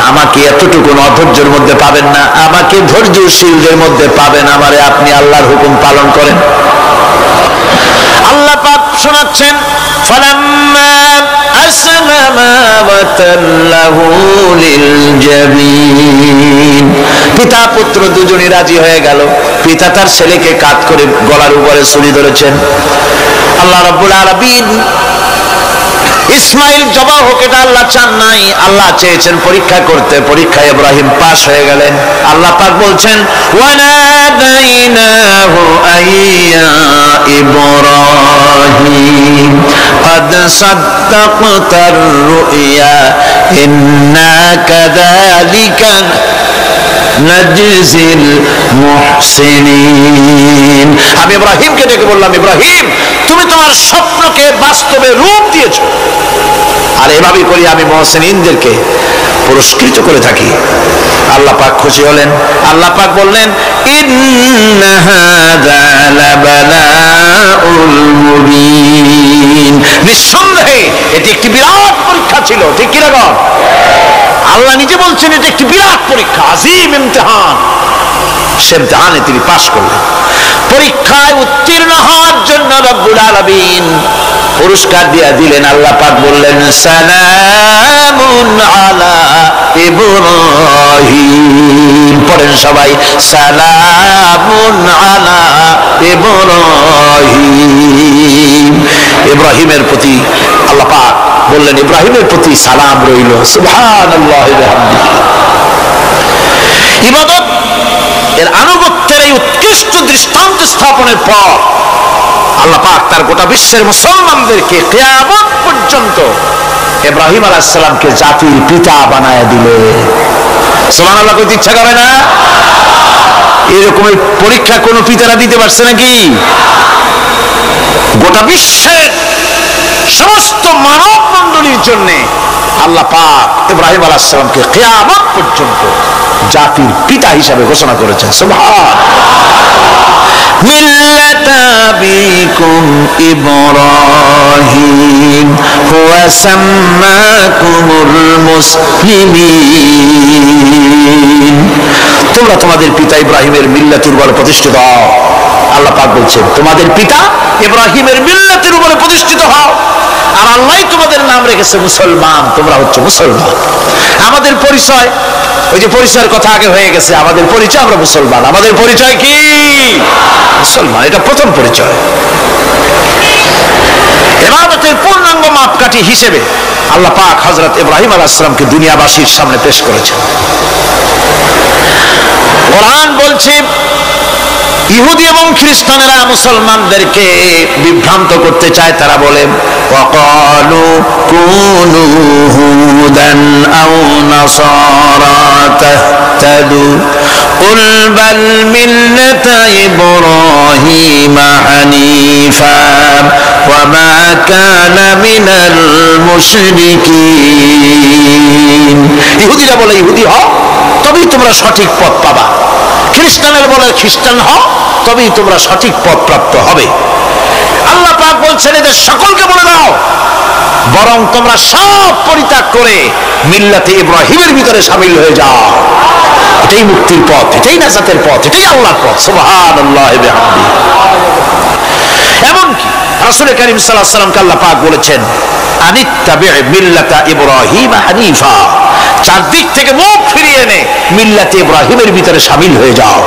আমাকে এতটুকু অধৈর্যের মধ্যে পাবেন না, আমাকে ধৈর্যশীলদের মধ্যে পাবেন। আমারে আপনি আল্লাহর হুকুম পালন করেন। আল্লাহ পাক শোনাচ্ছেন ফালাম্মা আসলামা ওয়া তাল্লাহু লিল জাবিন। পিতা পুত্র দুজনই রাজি হয়ে গেল। পিতা তার ছেলেকে কাঁধ করে গলার উপরে ছুরি ধরেছেন। আল্লাহ রাব্বুল আলামিন ইসমাইল জবাই হোক, এটা আল্লাহ চান নাই, আল্লাহ চেয়েছেন পরীক্ষা করতে। পরীক্ষায় ইব্রাহিম পাস হয়ে গেলেন। আল্লাহ পাক বলছেন ওয়ানাদাইনাহু আইয়া ইব্রাহিম قد صدقت الرؤيا إنا كذلك نجزي المحسنين। আমি ইব্রাহিমকে ডেকে বললাম, ইব্রাহিম তুমি তোমার স্বপ্নকে বাস্তবে রূপ দিয়েছো, আর এভাবেই করি আমি মুহসিনদেরকে পুরস্কৃত করে থাকি। আল্লাহ পাক খুশি হলেন। আল্লাহ পাক বললেন ইন্না হাযা লাবালাউল মুবিন, নিঃসন্দেহে এটি একটি বিরাট পরীক্ষা ছিল। ঠিক কি রকম? আল্লাহ নিজে বলছেন এটি একটি বিরাট পরীক্ষা, আযীম ইমতিহান। সে ইমতিহানে তিনি পাস করলেন। পরীক্ষায় উত্তীর্ণ হওয়ার জন্য রব্বুল আলামিন পুরস্কার দিয়ে দিলেন। আল্লাহ পাক বললেন সালামুন আলা ইব্রাহিম। পড়েন সবাই, সালামুন আলা ইব্রাহিম। ইব্রাহিমের প্রতি আল্লাহ পাক বললেন ইব্রাহিমের প্রতি সালাম রইল। সুবহানাল্লাহি ওয়া বিহামদিহি। ইবাদত এর আনুগত্যের এই উৎকৃষ্ট দৃষ্টান্ত স্থাপনের পর আল্লাহ পাক তার গোটা বিশ্বের মুসলমানদেরকে কিয়ামত পর্যন্ত ইব্রাহিম আলাইহিস সালামকে জাতির পিতা বানায় দিলে। সুবহানাল্লাহ, কইতে ইচ্ছা করে না? এরকম পরীক্ষা কোন পিতারা দিতে পারছে নাকি? গোটা বিশ্বের সমস্ত মানব মণ্ডলীর জন্য আল্লাহ পাক ইব্রাহিম আলাইহিস সালামকে কিয়ামত পর্যন্ত জাতির পিতা হিসাবে ঘোষণা করেছেন। সুবহান। মিল্লাতা আবিকুম ইব্রাহিম হুয়া সাম্মাকুমুল মুসলিমিন। তোমরা তোমাদের পিতা ইব্রাহিমের মিল্লাতের উপর প্রতিষ্ঠিত হও। আল্লাহ পাক বলছেন তোমাদের পিতা ইব্রাহিমের মিল্লাতের উপরে প্রতিষ্ঠিত হও, আর আল্লাহ তোমাদের নাম রেখেছে মুসলমান। তোমরা হচ্ছে মুসলমান। আমাদের পরিচয়, ওই যে পরিচয়ের কথা আগে হয়ে গেছে, আমাদের পরিচয় আমরা মুসলমান। আমাদের পরিচয় কি? মুসলমান। এটা প্রথম পরিচয়। ইবাদতের পূর্ণাঙ্গ মাপকাঠি হিসেবে আল্লাহ পাক হযরত ইব্রাহিম আলাইহিস সালামকে দুনিয়াবাসীর সামনে পেশ করেছেন। কোরআন বলছে ইহুদি এবং খ্রিস্টানেরা মুসলমানদেরকে বিভ্রান্ত করতে চায়। তারা বলে ওয়াকালু কুনু হুদান আও নাসারা তাহতাদু কুল বাল মিল্লাতা ইব্রাহিম হানিফা ওয়া মা কানা মিনাল মুশরিকিন। ইহুদিরা বলে ইহুদি হও তবেই তোমরা সঠিক পথ পাবা, খ্রিস্টানেরা বলে খ্রিস্টান হও তবেই তোমরা সঠিক পথ প্রাপ্ত হবে। আল্লাহ পাক বলছেন এদের সকলকে বলে দাও বরং তোমরা সব পরিত্যাগ করে মিল্লাতে ইব্রাহিমের ভিতরে শামিল হয়ে যাও। এটাই মুক্তির পথ, এটাই নাজাতের পথ, এটাই আল্লাহর পথ। সুবহানাল্লাহি ওয়া বিহামদিহি। এমনকি রাসূল কারীম সাল্লাল্লাহু আলাইহি ওয়াসাল্লামকে আল্লাহ পাক বলেছেন আনিত্তাবি মিল্লাতা ইব্রাহিম হানিফা, চারদিক থেকে মুখ ফিরিয়ে এনে মিল্লাতে ইব্রাহিমের ভিতরে শামিল হয়ে যাও,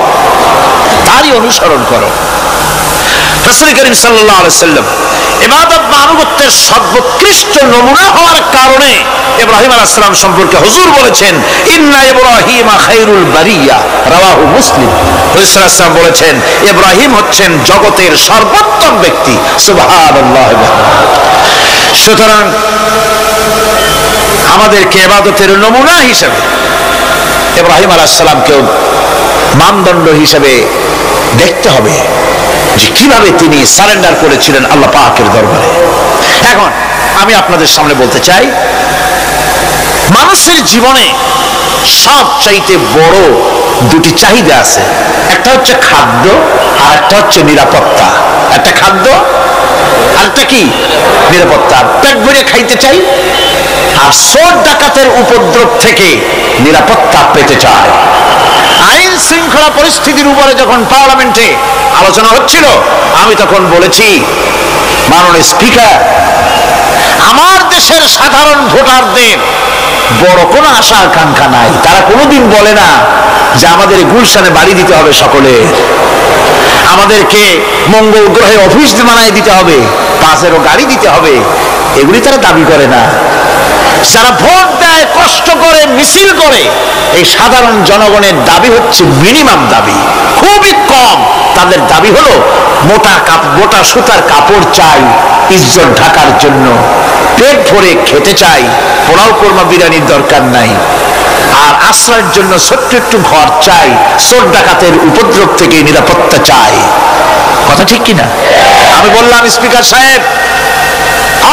তারই অনুসরণ করো। রাসূল কারীম সাল্লাল্লাহু আলাইহি ওয়াসাল্লাম ইবাদত বা আনুগত্যের সর্বোৎকৃষ্ট নমুনা হওয়ার কারণে ইব্রাহিম আলাইহিস সালাম সম্পর্কে হুজুর বলেছেন ইন্না ইব্রাহিমা খায়রুল বারিয়া, রাওয়াহু মুসলিম। রাসূল সাল্লাল্লাহু আলাইহি ওয়াসাল্লাম বলেছেন ইব্রাহিম হচ্ছেন জগতের সর্বোত্তম ব্যক্তি। সুবহানাল্লাহ। সুতরাং আমাদেরকে ইবাদতের নমুনা হিসেবে ইব্রাহিম আলাইহিস সালামকেও মানদণ্ড হিসেবে দেখতে হবে যে কিভাবে তিনি সারেন্ডার করেছিলেন আল্লাহ পাকের দরবারে। এখন আমি আপনাদের সামনে বলতে চাই মানুষের জীবনে সবচাইতে বড় দুটি চাহিদা আছে, একটা হচ্ছে খাদ্য আর একটা হচ্ছে নিরাপত্তা। একটা খাদ্য আর একটা কি? নিরাপত্তা। পেট ভরে খাইতে চাই আর চোর ডাকাতের উপদ্রব থেকে নিরাপত্তা পেতে চায়। আইন শৃঙ্খলা পরিস্থিতির উপরে যখন পার্লামেন্টে আলোচনা হচ্ছিল আমি তখন বলেছি মাননীয় স্পিকার, আমার দেশের সাধারণ ভোটারদের বড় কোনো আশা আকাঙ্ক্ষা নাই। তারা কোনোদিন বলে না যে আমাদের গুলশানে বাড়ি দিতে হবে সকলে, আমাদেরকে মঙ্গল গ্রহে অফিস বানায় দিতে হবে, পাঁচেরও গাড়ি দিতে হবে, এগুলি তারা দাবি করে না। যারা ভোট দেয়, কষ্ট করে, মিছিল করে, এই সাধারণ জনগণের দাবি হচ্ছে মিনিমাম দাবি, খুবই কম। তাদের দাবি হলো মোটা সুতার কাপড় চাই ইজ্জত ঢাকার জন্য, পেট ভরে খেতে চাই, পোলাও কোরমা বিরিয়ানির দরকার নাই, আর আশ্রয়ের জন্য ছোট্ট একটু ঘর চাই, চোর ডাকাতের উপদ্রব থেকে নিরাপত্তা চাই। কথা ঠিক কিনা? আমি বললাম স্পিকার সাহেব,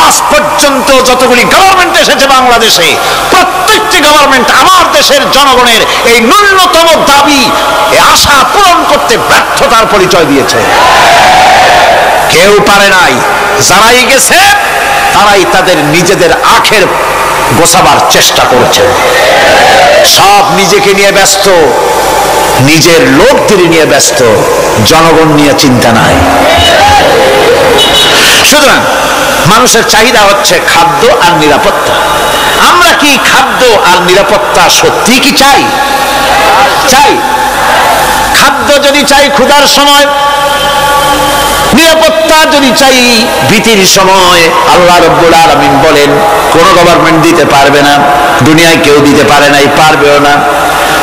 আজ পর্যন্ত যতগুলি গভর্নমেন্ট এসেছে বাংলাদেশে, প্রত্যেকটি গভর্নমেন্ট আমার দেশের জনগণের এই ন্যূনতম দাবি, এই আশা পূরণ করতে ব্যর্থতার পরিচয় দিয়েছে। কেউ পারে নাই। যারাই গেছে তারাই তাদের নিজেদের আখের গোছাবার চেষ্টা করেছে। সব নিজেকে নিয়ে ব্যস্ত, নিজের লোকদের নিয়ে ব্যস্ত, জনগণ নিয়ে চিন্তা নাই। সুতরাং মানুষের চাহিদা হচ্ছে খাদ্য আর নিরাপত্তা। আমরা কি খাদ্য আর নিরাপত্তা সত্যি কি চাই? চাই। খাদ্য যদি চাই ক্ষুধার সময়, নিরাপত্তা যদি চাই ভীতির সময়, আল্লাহ রাব্বুল আলামিন বলেন কোন গভর্নমেন্ট দিতে পারবে না, দুনিয়ায় কেউ দিতে পারে নাই, পারবেও না।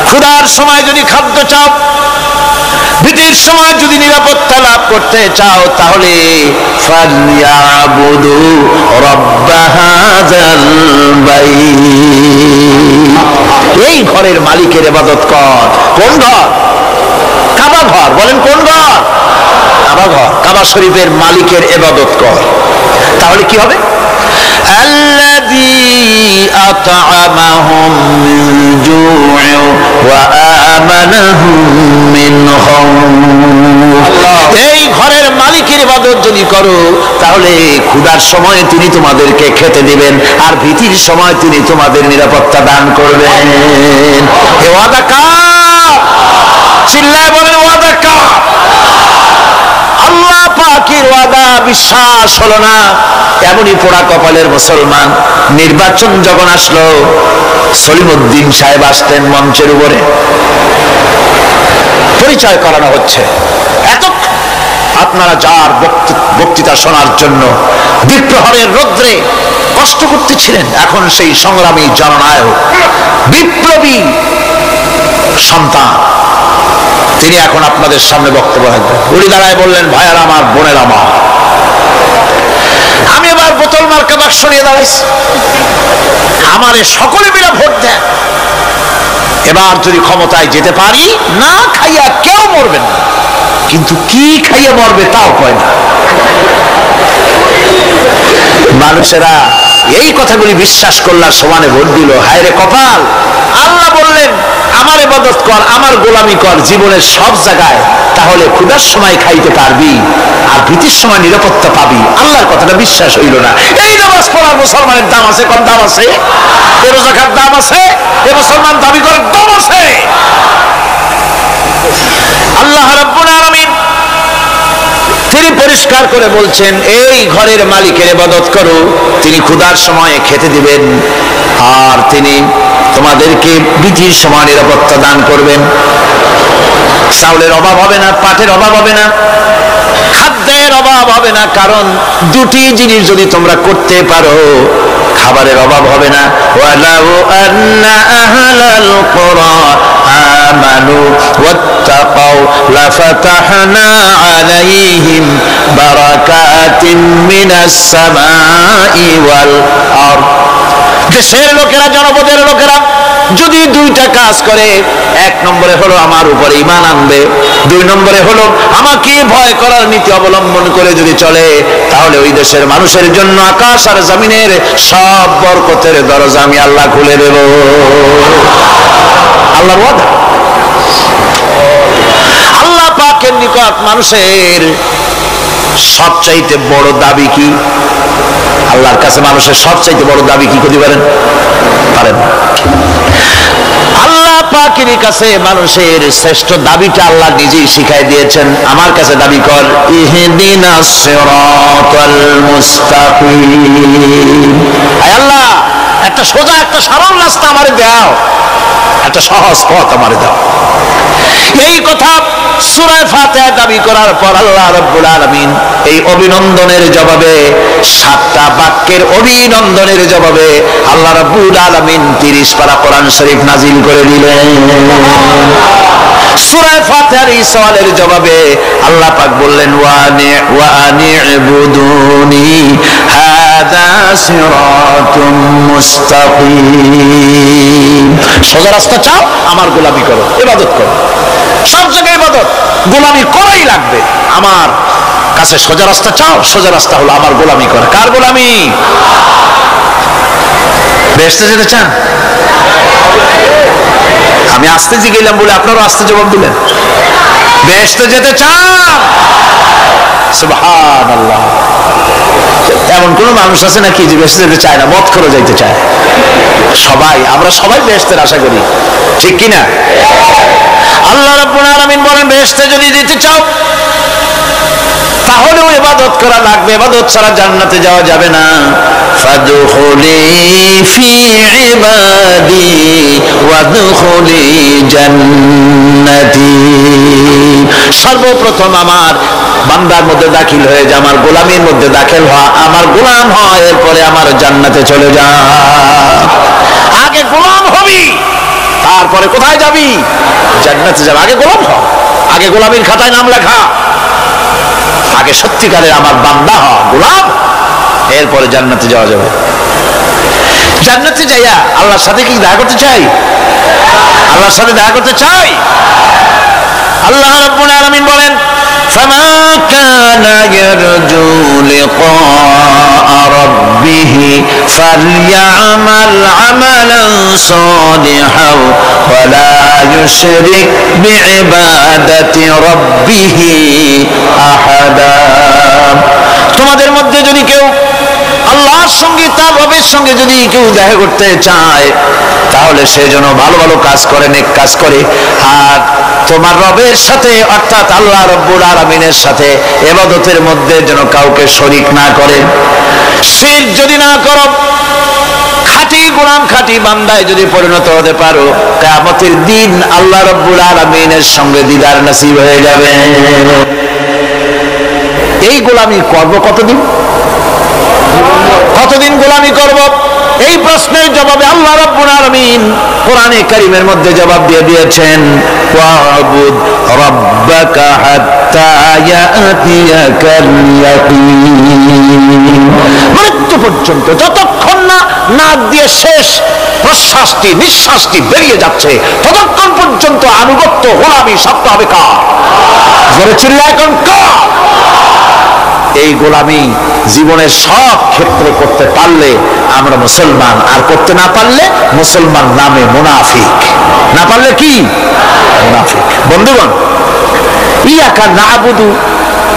ক্ষুধার সময় যদি খাদ্য চাও, ভীতির সময় যদি নিরাপত্তা লাভ করতে চাও, তাহলে ফালইয়াবুদু রাব্ব হাযাল বাইত, এই ঘরের মালিকের ইবাদত কর। কোন ঘর? কাবা ঘর। বলেন কোন ঘর? কাবা ঘর। কাবা শরীফের মালিকের ইবাদত কর। তাহলে কি হবে? আল্লাযী আত'আমাহুম মিন জু'in ওয়া আমানাহুম মিন খাউফ। এই ঘরের মালিকের ইবাদত যদি করো, তাহলে ক্ষুধার সময় তিনি তোমাদেরকে খেতে দিবেন, আর ভীতির সময় তিনি তোমাদের নিরাপত্তা দান করবেন। এ ওয়াদা কার? চিল্লায় বলেন ওয়াদা কার? আল্লাহ পাকের ওয়াদা বিশ্বাস হলো না, এমনই পোড়া কপালের মুসলমান। নির্বাচন যখন আসলো, সলিমউদ্দিন সাহেব আসতেন মঞ্চের উপরে, পরিচয় করানো হচ্ছে। এত আপনারা যার বক্তৃতা শোনার জন্য বিপ্রহরের রৌদ্রে কষ্ট করতেছিলেন, এখন সেই সংগ্রামী জননায়ক, বিপ্লবী সন্তান, তিনি এখন আপনাদের সামনে বক্তব্য রাখবেন। উনি দাঁড়ায় বললেন, ভাইয়ার আমার, বোনের আমার, আমি এবার বোতল মার্কা বাক্স নিয়ে দাঁড়াইছি, আমারে সকলে মিলে ভোট দেন। এবার যদি ক্ষমতায় যেতে পারি, না খাইয়া কেউ মরবেন না, কিন্তু কি খাইয়া মরবে তাও কয় না। মানুষেরা এই কথাগুলি বিশ্বাস করলার সমানে ভোট দিল। হায় রে কপাল! আল্লাহ বললেন আমার ইবাদত কর, আমার গোলামি কর জীবনের সব জায়গায়, তাহলে ক্ষুধার সময় খাইতে পারবি আর ভীতির সময় নিরাপত্তা পাবি। আল্লাহর কথাটা বিশ্বাস হইল না। এই নামাজ পড়ার মুসলমানের দাম আছে, কম দাম আছে? এ রোজা খাওয়ার দাম আছে? এ মুসলমান দাবি করার দাম আছে? আল্লাহ রাব্বুল আলামিন তিনি পরিষ্কার করে বলছেন, এই ঘরের মালিকের ইবাদত করো, তিনি ক্ষুধার সময়ে খেতে দিবেন, আর তিনি তোমাদেরকে ভীতির সময় নিরাপত্তা দান করবেন। চাউলের অভাব হবে না, পাটের অভাব হবে না, খাদ্যের অভাব হবে না, কারণ দুটি জিনিস যদি তোমরা করতে পারো, খাবারের অভাব হবে না। ওয়ালাউ আন্না আহলাল কুরা আমানু ওয়াত্তাকাউ লাফাতাহনা আলাইহিম বারাকাতিন মিনাস সামাই ওয়াল আরদ। দেশের লোকেরা, জনপদের লোকেরা যদি দুইটা কাজ করে, এক নম্বরে হলো আমার উপরে ঈমান আনবে, দুই নম্বরে হলো আমাকে ভয় করার নীতি অবলম্বন করে যদি চলে, তাহলে ওই দেশের মানুষের জন্য আকাশ আর জমিনের সব বরকতের দরজা আমি আল্লাহ খুলে দেব। আল্লাহর ওয়াদা। আল্লাহ পাকের নিকট মানুষের সবচাইতে বড় দাবি কি? আল্লাহর কাছে মানুষের সবচাইতে বড় দাবি কি করতে পারেন? পারেন না। আল্লাহ পাকের কাছে মানুষের শ্রেষ্ঠ দাবিটা আল্লাহ নিজেই শিখাই দিয়েছেন। আমার কাছে দাবি কর, ইহদিনাস সিরাতাল মুস্তাকিম। আয় আল্লাহ, একটা সোজা একটা সরল রাস্তা আমারে দাও, একটা সহজ পথ আমারে দাও। এই কথা সূরা ফাতিহা দাবি করার পর আল্লাহ রাব্বুল আলামিন এই অভিনন্দনের জবাবে, 7টা বাক্যের অভিনন্দনের জবাবে আল্লাহ রাব্বুল আলামিন 30 পারা কোরআন শরীফ নাজিল করে দিলেন। সূরা ফাতিহার এই সওয়ালের জবাবে আল্লাহ পাক বললেন ওয়া আনি'বুদুনি হাযা সিরাতুম মুস্তাকিম। সোজা রাস্তা চাও, আমার গোলামি করো, ইবাদত করো। সব জায়গায় ইবাদত, গোলামি করাই লাগবে। আমার কাছে সোজা রাস্তা চাও, সোজা রাস্তা হলো আমার গোলামি করা। কার গোলামি? বেহেশতে যেতে চান? আমি আস্তে জিগেলাম বলে আপনারা আস্তে জবাব দিলেন। বেহেশতে যেতে চান? সুবহানাল্লাহ। এমন কোন মানুষ আছে নাকি যে বেহেশতে যেতে চায় না, মত করে যাইতে চায়? সবাই, আমরা সবাই বেহেশতের আশা করি, ঠিক কিনা? আল্লাহ রাব্বুল আলামিন বলেন বেহেশতে যদি যেতে চাও তাহলেও ইবাদত করা লাগবে, ইবাদত ছাড়া জান্নাতে যাওয়া যাবে না। ফাদখুলি ফি ইবাদি ওয়াদখুলি জান্নাতি। সর্বপ্রথম আমার বান্দার মধ্যে দাখিল হয়ে যা, আমার গোলামির মধ্যে দাখিল হওয়া, আমার গোলাম হয়, এরপরে আমার জান্নাতে চলে যা। আগে গোলাম হবি, তারপরে কোথায় যাবি? জান্নাতে যাবে। আগে গোলাম হ, আগে গোলামির খাতায় নাম লেখা, আগে সত্যিকারের আমার বান্দা হ, গোলাম, এরপরে জান্নাতে যাওয়া যাবে। জান্নাতে যাইয়া আল্লাহর সাথে কি দেখা করতে চাই? আল্লাহর সাথে দেখা করতে চাই? আল্লাহ রাব্বুল আলামিন বলেন ফামা কানা ইয়ারজু লিকা রাব্বিহি ফালইআমাল আমালান সালিহান ওয়া লা ইউশরিক বিইবাদাতি রাব্বিহি আহাদা। তোমাদের মধ্যে যদি কেউ আল্লাহর সঙ্গে, তার রবের সঙ্গে যদি কেউ দেখা করতে চায় তাহলে সে যেন ভালো ভালো কাজ করে, নেক কাজ করে, আর তোমার রবের সাথে অর্থাৎ আল্লাহ রাব্বুল আলামিনের সাথে ইবাদতের মধ্যে যেন কাউকে শরীক না করে। শিরক যদি না করো, খাঁটি গোলাম, খাঁটি বান্দায় যদি পরিণত হতে পারো, কিয়ামতের দিন আল্লাহ রাব্বুল আলামিনের সঙ্গে দিদার নসিব হয়ে যাবে। এই গোলামি করব কতদিন? কতদিন গোলামি করব? এই প্রশ্নের জবাবে আল্লাহ রাব্বুল আলামিন কোরআনে কারীমের মধ্যে জবাব দিয়ে দিয়েছেন ওয়াবুদ রাব্বাকা হাত্তা ইয়াতিয়াকাল ইয়াকিন। মৃত্যু পর্যন্ত, যতক্ষণ না নাক দিয়ে শেষ প্রশ্বাসটি, নিঃশ্বাসটি বেরিয়ে যাচ্ছে, ততক্ষণ পর্যন্ত আনুগত্য, গোলামি সত্য হবে কার? জোরে চিল্লায় কোন কার? এই গোলামি জীবনের সব ক্ষেত্রে করতে পারলে আমরা মুসলমান, আর করতে না পারলে মুসলমান নামে মুনাফিক। না পারলে কি? মুনাফিক। বন্ধুগণ, ইয়াকা নাবুদু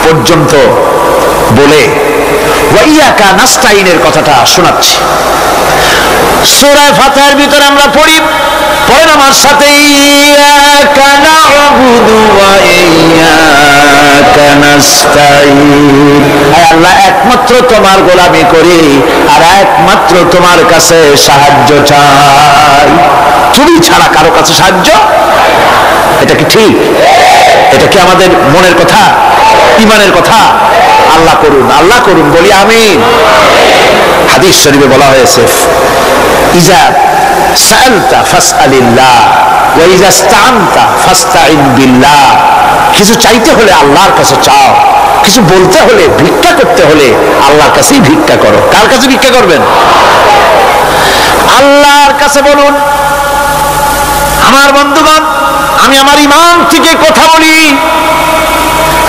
পর্যন্ত বলে ওয়া ইয়াকা নাস্তাইনের কথাটা শোনাচ্ছি। সূরা ফাতিহার ভিতরে আমরা পড়ি, পড়েন আমার সাথে, ইয়াকা নাবুদু ওয়া ইয়াকা নাস্তাইন। আল্লাহ, একমাত্র তোমার গোলামি করি আর একমাত্র তোমার কাছে সাহায্য চাই। তুমি ছাড়া কারো কাছে সাহায্য? এটা কি ঠিক? এটা কি আমাদের মনের কথা, ঈমানের কথা? আল্লাহ করুন, আল্লাহ করুন, বলি আমিন। হাদিস শরীফে বলা হয়েছে ইজা সাআলতা ফাসআলিল্লাহ ওয়া ইজা ইসতাআনতা ফাসতাইন বিল্লাহ। কিছু চাইতে হলে আল্লাহর কাছে চাও, কিছু বলতে হলে, ভিক্ষা করতে হলে আল্লাহর কাছেই ভিক্ষা করো। কার কাছে ভিক্ষা করবেন? আল্লাহর কাছে বলুন। আমার বন্ধুগণ, আমি আমার ঈমান থেকে কথা বলি,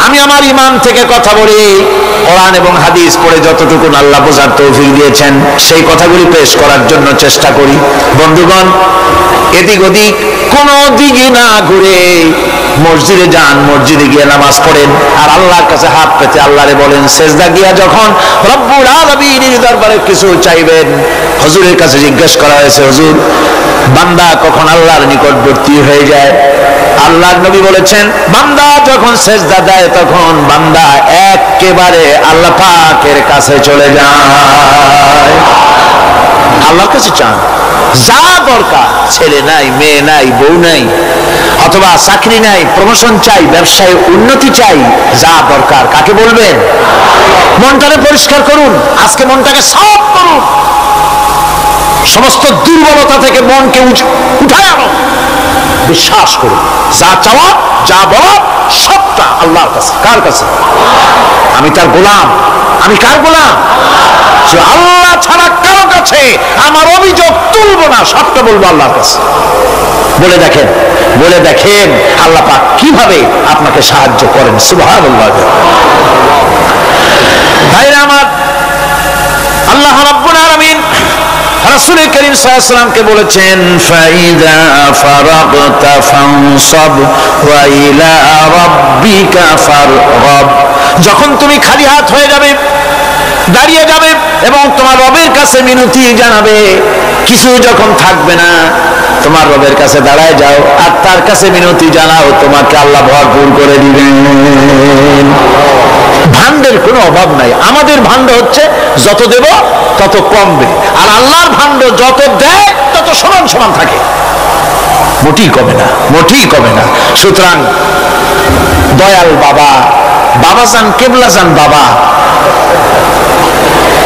আমি আমার ঈমান থেকে কথা বলি। কোরআন এবং হাদিস পড়ে যতটুকু আল্লাহ বোঝার তৌফিক দিয়েছেন সেই কথাগুলি পেশ করার জন্য চেষ্টা করি। বন্ধুগণ, এদিক ওদিক কোনো দিকে না ঘুরে মসজিদে যান, মসজিদে গিয়ে নামাজ পড়েন, আর আল্লাহর কাছে হাত পেতে আল্লাহরে বলেন। সেজদা গিয়া যখন রব্বুল আলামিনের দরবারে কিছু চাইবেন, হুজুরের কাছে জিজ্ঞেস করা হয়েছে, হুজুর, বান্দা কখন আল্লাহর নিকটবর্তী হয়ে যায়? আল্লাহর নবী বলেছেন, বান্দা যখন সেজদা দেয় তখন বান্দা একেবারে আল্লাহ পাকের কাছে চলে যায়। আল্লাহর কাছে চান। যা দরকার, ছেলে নাই, মেয়ে নাই, বউ নাই, অথবা চাকরি নাই, প্রমোশন চাই, ব্যবসায় উন্নতি চাই, যা দরকার কাকে বলবেন? মনটাকে পরিষ্কার করুন, আজকে মনটাকে সাফ করুন, সমস্ত দুর্বলতা থেকে মনকে উঠায় আনো, বিশ্বাস করুন যা চাওয়া যা বলা সবটা আল্লাহর কাছে। কার কাছে? আমি তার গোলাম। আমি কার গোলাম? যে আল্লাহ ছাড়া কারো কাছে আমার অভিযোগ তুলবো না, সবটা বলবো আল্লাহর কাছে। বলে দেখেন, বলে দেখেন আল্লাহ পাক কিভাবে আপনাকে সাহায্য করেন। সুবহানাল্লাহ। ভাইরা আমার, আল্লাহ রাব্বুল আলামিন রাসূল করিম সাল্লাল্লাহু আলাইহি ওয়াসাল্লামকে বলেছেন, ফাইদা ফারাগতা ফানসাব ওয়া ইলা রাব্বিকা ফারগাব। যখন তুমি খালি হাত হয়ে যাবে, দাঁড়িয়ে যাবে এবং তোমার রবের কাছে মিনতি জানাবে, কিছু যখন থাকবে না, তোমার রবের কাছে দাঁড়ায় যাও আর তার কাছে মিনতি জানাও, তোমাকে আল্লাহ ভরপুর করে দিবেন। ভান্ডের কোনো অভাব নাই। আমাদের ভান্ড হচ্ছে যত দেব তত কমবে, আর আল্লাহর ভান্ড যত দেয় তত সমান সমান থাকে, মোটেই কমে না, মোটেই কমে না। সুতরাং দয়াল বাবা, বাবাজান, কেবলাজান বাবা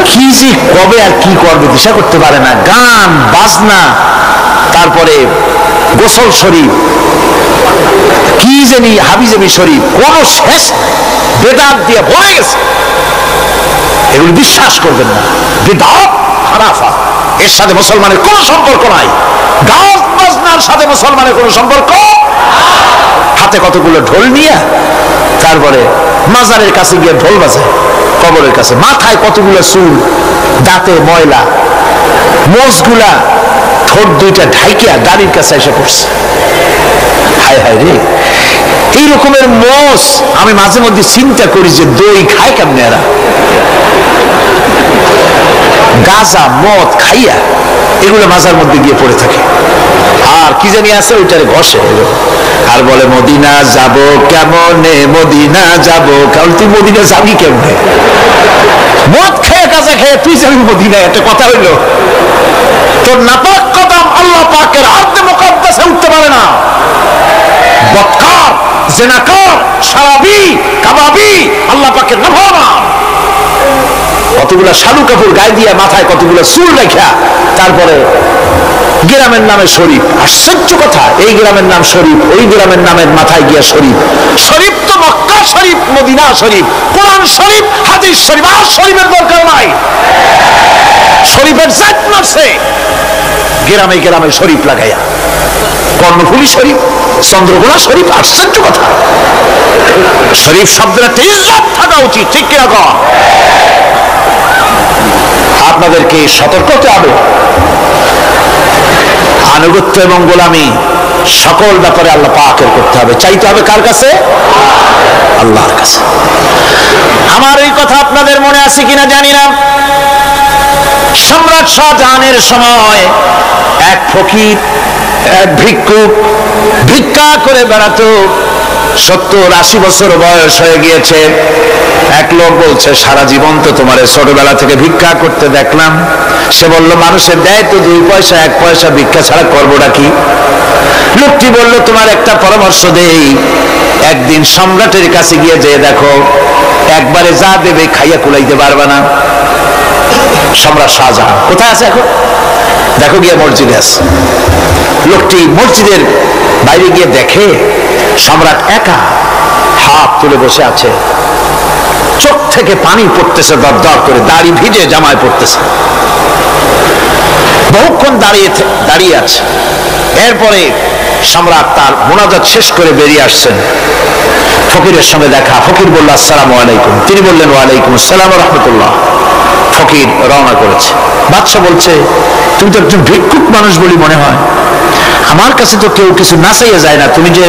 কি যে কবে আর কি করবে দিশা করতে পারে না। গান বাজনা, তারপরে গোসল শরীফ, কি জানি হাবিজাবি শরীফ, কোন শেষ বেদাত দিয়ে ভরে গেছে। এগুলো বিশ্বাস করবেন না, বিদআত খারাফা, এর সাথে মুসলমানের কোনো সম্পর্ক নাই। গান বাজনার সাথে মুসলমানের কোনো সম্পর্ক। হাতে কতগুলো ঢোল নিয়ে তারপরে মাজারের কাছে গিয়ে ঢোল বাজে, কবরের কাছে, মাথায় কতগুলো চুল, দাঁতে ময়লা, মোষগুলা ঠোঁট দুইটা ঢাইকিয়া গাড়ির কাছে এসে পড়ছে। হায় হায় রে, এই রকমের মোষ আমি মাঝে মধ্যে চিন্তা করি যে দই খায় কেমনে এরা, গাঁজা মদ খাইয়া এগুলো মাজার মধ্যে গিয়ে পড়ে থাকে। আর কি জানি আছে ওইটারে ঘষে আর বলে মদিনা যাব কেমনে, মদিনা যাব। কারণ তুই মদিনা যাবি কেমনে? মদ খেয়ে গাঁজা খেয়ে তুই যাবি মদিনা, একটা কথা হইল? তোর নাপাক কদম আল্লাহ পাকের আরদে মুকাদ্দাসে উঠতে পারে না। বদকার, জিনাকার, শারাবি, কাবাবি আল্লাহ পাকের নাফরমান। কতগুলা শালু কাপড় গায়ে দিয়ে মাথায় কতগুলো চুল রেখা তারপরে গ্রামের নামে শরীফ। আশ্চর্য কথা, এই গ্রামের নাম শরীফ, ওই গ্রামের নামের মাথায় গিয়া শরীফ। শরীফ তো মক্কা শরীফ, মদিনা শরীফ, কোরআন শরীফ, হাদিস শরীফ, আর শরীফের দরকার নাই। শরীফের জাত মারছে গ্রামে গ্রামে শরীফ লাগাইয়া, কর্ণফুলী শরীফ, চন্দ্রকোনা শরীফ। আশ্চর্য কথা, শরীফ শব্দের একটা ইজ্জত থাকা উচিত, ঠিক কিরকম? আপনাদেরকে সতর্ক হতে হবে। আনুগত্য এবং গোলামি সকল ব্যাপারে আল্লাহ পাকের করতে হবে, চাইতে হবে কার কাছে? আল্লাহর কাছে। আমার এই কথা আপনাদের মনে আছে কিনা জানি না। সম্রাট শাহজাহানের সময় এক ফকির, এক ভিক্ষুক ভিক্ষা করে বেড়াতো। 70-80 বছর বয়স হয়ে গিয়েছে। এক লোক বলছে, সারা জীবন তো তোমার ছোটবেলা থেকে ভিক্ষা করতে দেখলাম। সে বলল, মানুষের দেয় তো 2 পয়সা 1 পয়সা, ভিক্ষা ছাড়া করবোটা কি? লোকটি বলল, তোমার একটা পরামর্শ দেই, একদিন সম্রাটের কাছে গিয়ে যেয়ে দেখো, একবারে যা দেবে খাইয়া কুলাইতে পারবে না। সম্রাট শাহজাহান কোথায় আছে এখন? দেখো গিয়ে মসজিদে আছে। লোকটি মসজিদের বাইরে গিয়ে দেখে সম্রাট একা হাত তুলে বসে আছে, চোখ থেকে পানি পড়তেছে দর দর করে, দাড়ি ভিজে জামায় পড়তেছে। বহুক্ষণ দাঁড়িয়ে আছে। এরপরে সম্রাট তার মুনাজাত শেষ করে বেরিয়ে আসছেন। ফকিরের সঙ্গে দেখা। ফকির বলল, আসসালামু আলাইকুম। তিনি বললেন, ওয়ালাইকুম আসসালাম ওয়া রাহমাতুল্লাহ। ফকির রওনা করেছে। বাদশা বলছে, তুমি তো একজন ভিক্ষুক মানুষ বলি মনে হয়, আমার কাছে তো কেউ কিছু না চাইয়া যায় না, তুমি যে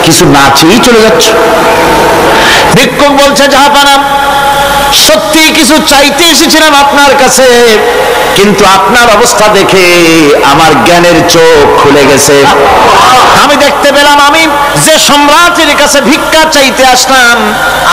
কিছু না চেয়েই চলে যাচ্ছ। ভিক্ষুক বলছে, জাহাপানা সত্যি কিছু চাইতে এসেছিলাম আপনার কাছে, কিন্তু আপনার অবস্থা দেখে আমার জ্ঞানের চোখ খুলে গেছে। আমি দেখতে পেলাম আমি যে সম্রাটের কাছে ভিক্ষা চাইতে আসলাম,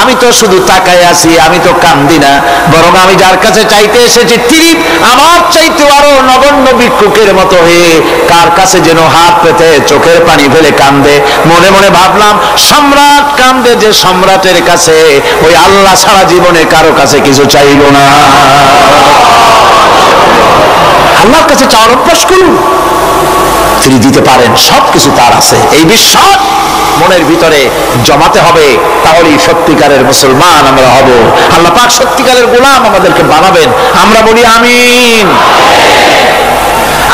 আমি তো শুধু তাকায় আছি, আমি তো কান্দি না, বরং আমি যার কাছে চাইতে এসেছি তিনি আমার চাইতে আরো নগণ্য ভিক্ষুকের মতো হয়ে কার কাছে যেন হাত পেতে চোখের পানি ফেলে কান্দে। মনে মনে ভাবলাম, সম্রাট কান্দে যে সম্রাটের কাছে, ওই আল্লাহ সারা জীবনে কারো কাছে কিছু চাইল না। আল্লাহর কাছে চাওয়ার অভ্যাস করুন, তিনি দিতে পারেন, সবকিছু তার আছে। এই বিশ্বাস মনের ভিতরে জমাতে হবে, তাহলেই সত্যিকারের মুসলমান আমরা হব। আল্লাহ পাক সত্যিকারের গোলাম আমাদেরকে বানাবেন, আমরা বলি আমিন।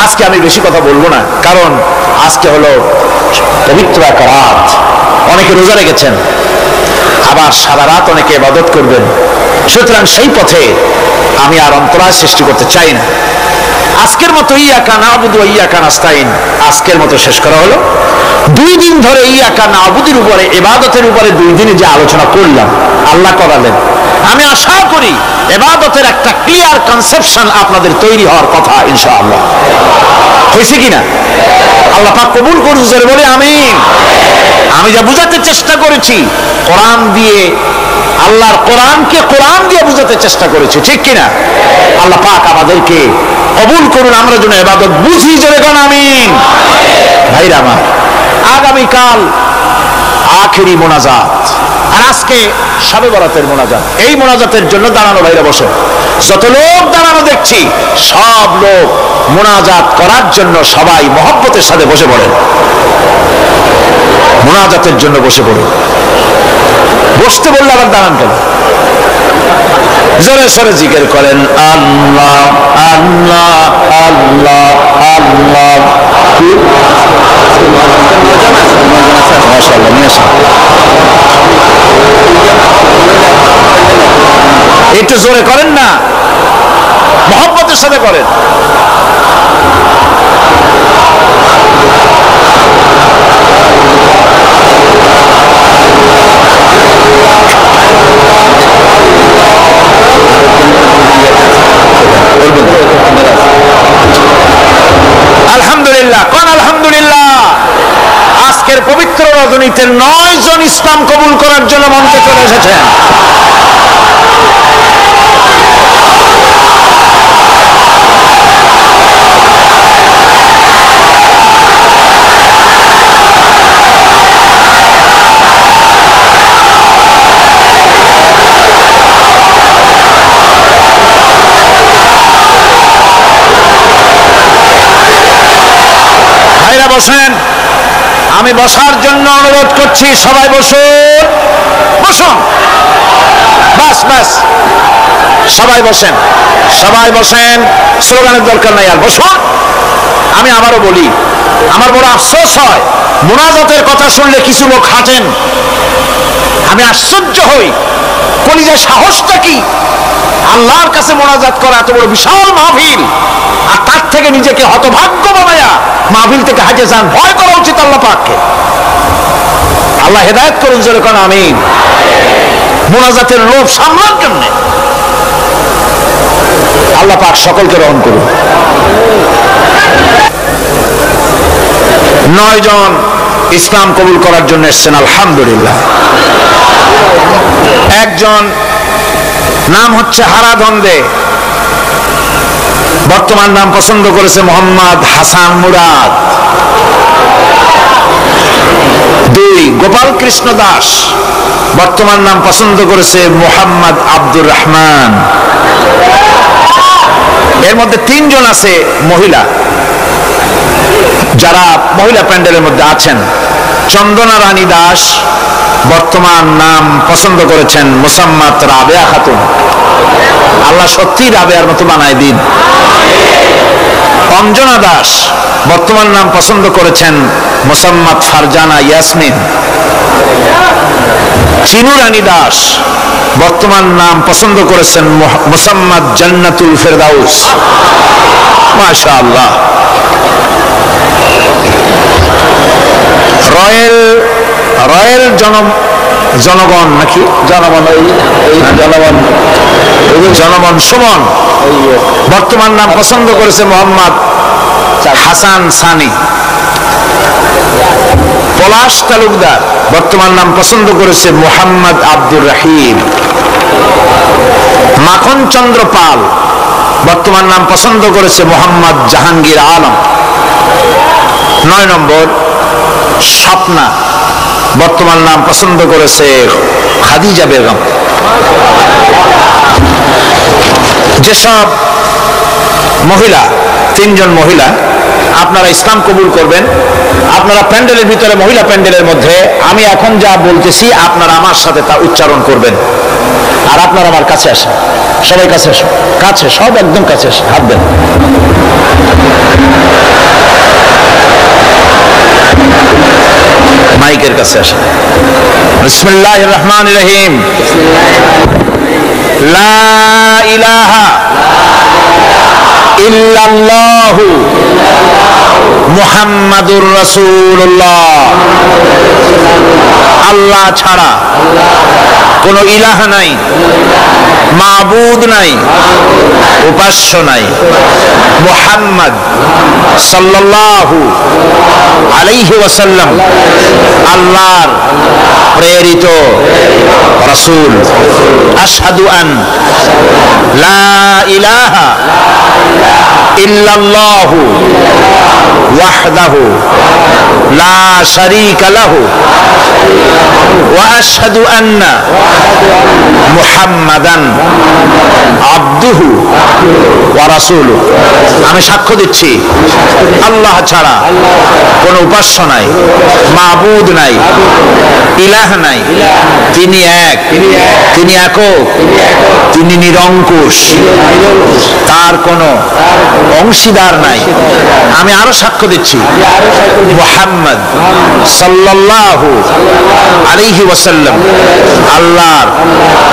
আজকে আমি বেশি কথা বলবো না, কারণ আজকে হলো পবিত্র এক রাত। অনেকে রোজা রেখেছেন, আবার সারা রাত অনেকে ইবাদত করবেন। সুতরাং সেই পথে আমি আর অন্তরায় সৃষ্টি করতে চাই না। আজকের মতো ইয়াকা নাবুদু ওয়া ইয়াকা নাস্তাইন আজকের মতো শেষ করা হলো। 2 দিন ধরে ইয়াকা নাবুদের উপরে, ইবাদতের উপরে 2 দিনে যে আলোচনা করলাম, আল্লাহ করালেন। আমি আশা করি ইবাদতের একটা ক্লিয়ার কনসেপশন আপনাদের তৈরি হওয়ার কথা ইনশাআল্লাহ। হয়েছে কিনা? আল্লাহ পাক কবুল করুন, জোরে বলে আমিন। আমি যা বুঝাতে চেষ্টা করেছি কোরআন দিয়ে, আল্লাহর কোরআনকে কোরআন দিয়ে বুঝাতে চেষ্টা করেছি, ঠিক কিনা? আল্লাহ পাক আমাদেরকে কবুল করুন, আমরা যেন ইবাদত বুঝি, জোরে কোন আমিন। ভাইরা আমার, আগামীকাল আখেরি মোনাজাত, আর আজকে শবে বরাতের মোনাজাত। এই মোনাজাতের জন্য দাঁড়ানো ভাইরা বসে, যত লোক দাঁড়ানো দেখছি সব লোক মোনাজাত করার জন্য সবাই মহব্বতের সাথে বসে পড়েন, মোনাজাতের জন্য বসে পড়ুন। বসতে বললে আবার দাঁড়ান কেন? জোরে সরে জিকির করেন, আল্লাহ আল্লাহ আল্লাহ আল্লাহ। মাশাআল্লাহ, নিয়ে আসেন, একটু জোরে করেন না, মহব্বতের সাথে করেন। আলহামদুলিল্লাহ, কোন আলহামদুলিল্লাহ। আজকের পবিত্র রজনীতে 9 জন ইসলাম কবুল করার জন্য মঞ্চে চলে এসেছেন। বসেন, আমি বসার জন্য অনুরোধ করছি, সবাই বসুন, বসুন, বাস বাস, সবাই বসেন, সবাই বসেন, স্লোগানের দরকার নাই, আর বসুন। আমি আবারও বলি, আমার বড় আফসোস হয় মুনাজাতের কথা শুনলে কিছু লোক হাঁটেন, আমি আশ্চর্য হই, কলিজার সাহসটা কি? আল্লাহর কাছে মোনাজাত করা এত বড় বিশাল মাহফিল, আর তার থেকে নিজেকে হতভাগ্য বানায়া মাহফিল থেকে হাঁটে যান। ভয় করা উচিত আল্লাহ পাককে। আল্লাহ হেদায়েত করুন, জোরে কোন আমিন। মোনাজাতের লোভ সামলান কেমনে? আল্লাহ পাক সকলকে রহম করুন। 9 জন ইসলাম কবুল করার জন্য এসেছেন, আলহামদুলিল্লাহ। একজন নাম হচ্ছে হারাধন্দে, বর্তমান নাম পছন্দ করেছে মোহাম্মদ হাসান মুরাদ। 2 গোপাল কৃষ্ণ দাস, বর্তমান নাম পছন্দ করেছে মোহাম্মদ আব্দুর রহমান। এর মধ্যে 3 জন আছে মহিলা, যারা মহিলা প্যান্ডেলের মধ্যে আছেন। চন্দনা রানী দাস, বর্তমান নাম পছন্দ করেছেন মুসাম্মাত রাবেয়া খাতুন। আল্লাহ সত্যি রাবেয়ার মতো বানায় দিন। অঞ্জনা দাস, বর্তমান নাম পছন্দ করেছেন মুসাম্মাত ফারজানা ইয়াসমিন। চিনু রানী দাস, বর্তমান নাম পছন্দ করেছেন মুসাম্মাত জান্নাতুল ফেরদাউস। মাশাআল্লাহ। রয়েল জনগণ নাকি জনগণ, জনগণ সুমন বর্তমান নাম পছন্দ করেছে মোহাম্মদ হাসান সানি। পলাশ তালুকদার বর্তমান নাম পছন্দ করেছে মোহাম্মদ আব্দুর রহিম। মাখন চন্দ্র পাল বর্তমান নাম পছন্দ করেছে মোহাম্মদ জাহাঙ্গীর আলম। 9 নম্বর স্বপ্না বর্তমান নাম পছন্দ করেছে খাদিজা বেগম। যেসব মহিলা, 3 জন মহিলা আপনারা ইসলাম কবুল করবেন, আপনারা প্যান্ডেলের ভিতরে, মহিলা প্যান্ডেলের মধ্যে আমি এখন যা বলতেছি আপনারা আমার সাথে তা উচ্চারণ করবেন। আর আপনারা আমার কাছে আসেন, সবাই কাছে আসুন, কাছে, সব একদম কাছে আসেন, হাত দেন। মাইকের কাছে আসেন। বিসমিল্লাহির রহমানির রহিম। লা ইলাহা ইল্লাল্লাহু মুহাম্মাদুর রাসূলুল্লাহ। আল্লাহ ছাড়া কোনো ইলাহ নাই, মাবুদ নাই, উপাস্য নাই। মুহাম্মদ সাল্লাল্লাহু আলাইহি ওয়াসাল্লাম আল্লাহর প্রেরিত রাসূল। আশহাদু আন লা ইলাহা ইল্লাল্লাহু ওয়াহদাহু লা শারীকা লাহু ওয়া আশহাদু আন্না মুহাম্মাদান আবদুহু ওয়া রাসূলুহু। আমি সাক্ষ্য দিচ্ছি আল্লাহ ছাড়া কোনো উপাস্য নাই, মাবুদ নাই, ইলাহ নাই। তিনি এক, তিনি একক, তিনি নিরঙ্কুশ, তার কোনো অংশীদার নাই। আমি আরো সাক্ষ্য দিচ্ছি মুহাম্মদ সাল্লাল্লাহু আলাইহি ওয়াসাল্লাম আল্লাহর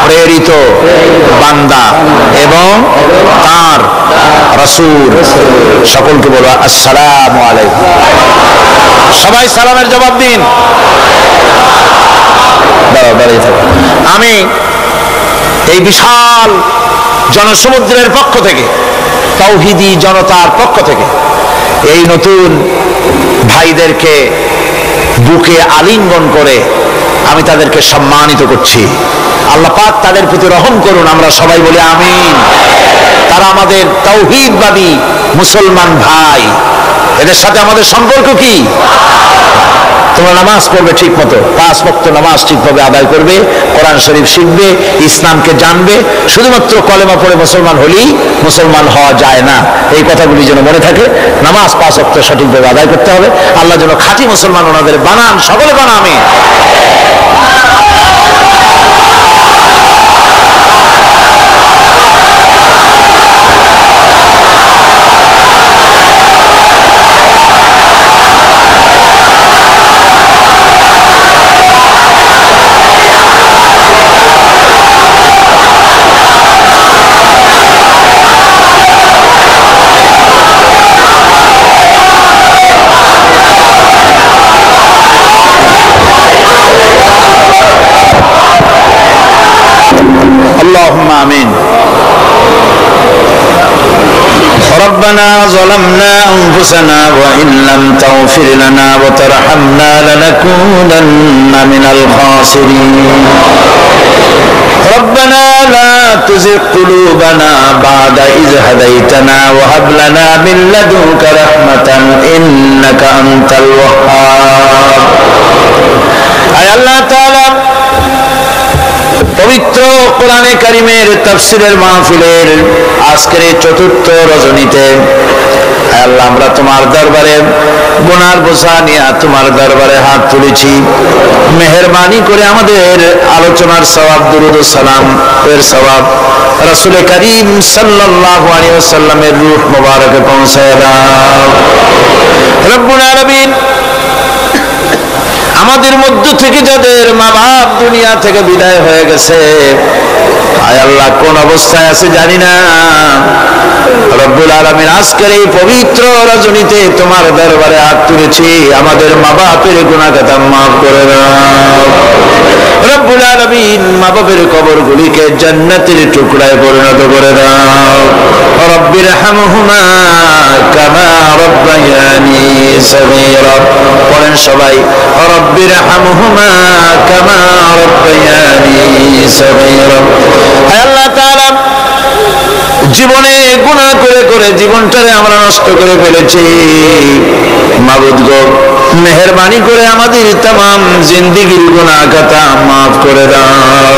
প্রেরিত বান্দা এবং তার রাসূল। সকলকে বলো আসসালামু আলাইকুম। সবাই সালামের জবাব দিন। আমি এই বিশাল জনসমুদ্রের পক্ষ থেকে, তাওহীদি জনতার পক্ষ থেকে এই নতুন ভাইদেরকে বুকে আলিঙ্গন করে আমি তাদেরকে সম্মানিত করছি। আল্লাহ পাক তাদের প্রতি রহম করুন, আমরা সবাই বলি আমিন। তারা আমাদের তাওহীদবাদী মুসলমান ভাই, এদের সাথে আমাদের সম্পর্ক কি? তোমরা নামাজ পড়বে ঠিক মতো, 5 ওয়াক্ত নামাজ ঠিকভাবে আদায় করবে, কোরআন শরীফ শিখবে, ইসলামকে জানবে। শুধুমাত্র কলেমা পড়ে মুসলমান হলেই মুসলমান হওয়া যায় না, এই কথাগুলি যেন মনে থাকে। নামাজ 5 ওয়াক্ত সঠিকভাবে আদায় করতে হবে। আল্লাহ যেন খাঁটি মুসলমান ওনাদের বানান, সকলে বানা আমিন। اللهم آمين. ربنا ظلمنا أنفسنا وإن لم تغفر لنا وترحمنا لنكونن من الخاسرين. ربنا لا تزغ قلوبنا بعد إذ هديتنا وهب لنا من لدنك رحمة إنك أنت الوهاب. أي الله تعالى পবিত্র কোরআনে কারিমের তাফসীরের মাহফিলের আজকের চতুর্থ রজনীতে আল্লাহ আমরা তোমার দরবারে গুনার বোঝা নিয়ে তোমার দরবারে হাত তুলেছি। মেহেরবানি করে আমাদের আলোচনার সওয়াব, দুরূদ ও সালাম এর সওয়াব রাসূল করিম সাল্লাল্লাহু আলাইহি ওয়াসাল্লামের রূহ মুবারকে পৌঁছায় দাও। রব্বুল আলামিন আমাদের মধ্য থেকে যাদের মা বাপ দুনিয়া থেকে বিদায় হয়ে গেছে, আয় আল্লাহ কোন অবস্থায় আছে জানি না, রব্বুল আলামিন আজকের এই পবিত্র রজনীতে তোমার দরবারে হাত তুলেছি, আমাদের মা বাপের গুনাহ খাতা মাফ করে দাও রব্বুল আলামিন। মা বাপের কবরগুলিকে জান্নাতের টুকরায় পরিণত করে দাও। রব্বির হামহুমা কামা রব্বায়ানি সগীরা। পড়েন সবাই, রব্বির হামহুমা কামা রব্বায়ানি সগীরা। হে আল্লাহ তাআলা, জীবনে গুনাহ করে করে জীবনটারে আমরা নষ্ট করে ফেলেছি। মাবুদ গো, মেহেরবানি করে আমাদের तमाम জিন্দেগির গুনাহ খাতা মাফ করে দাও।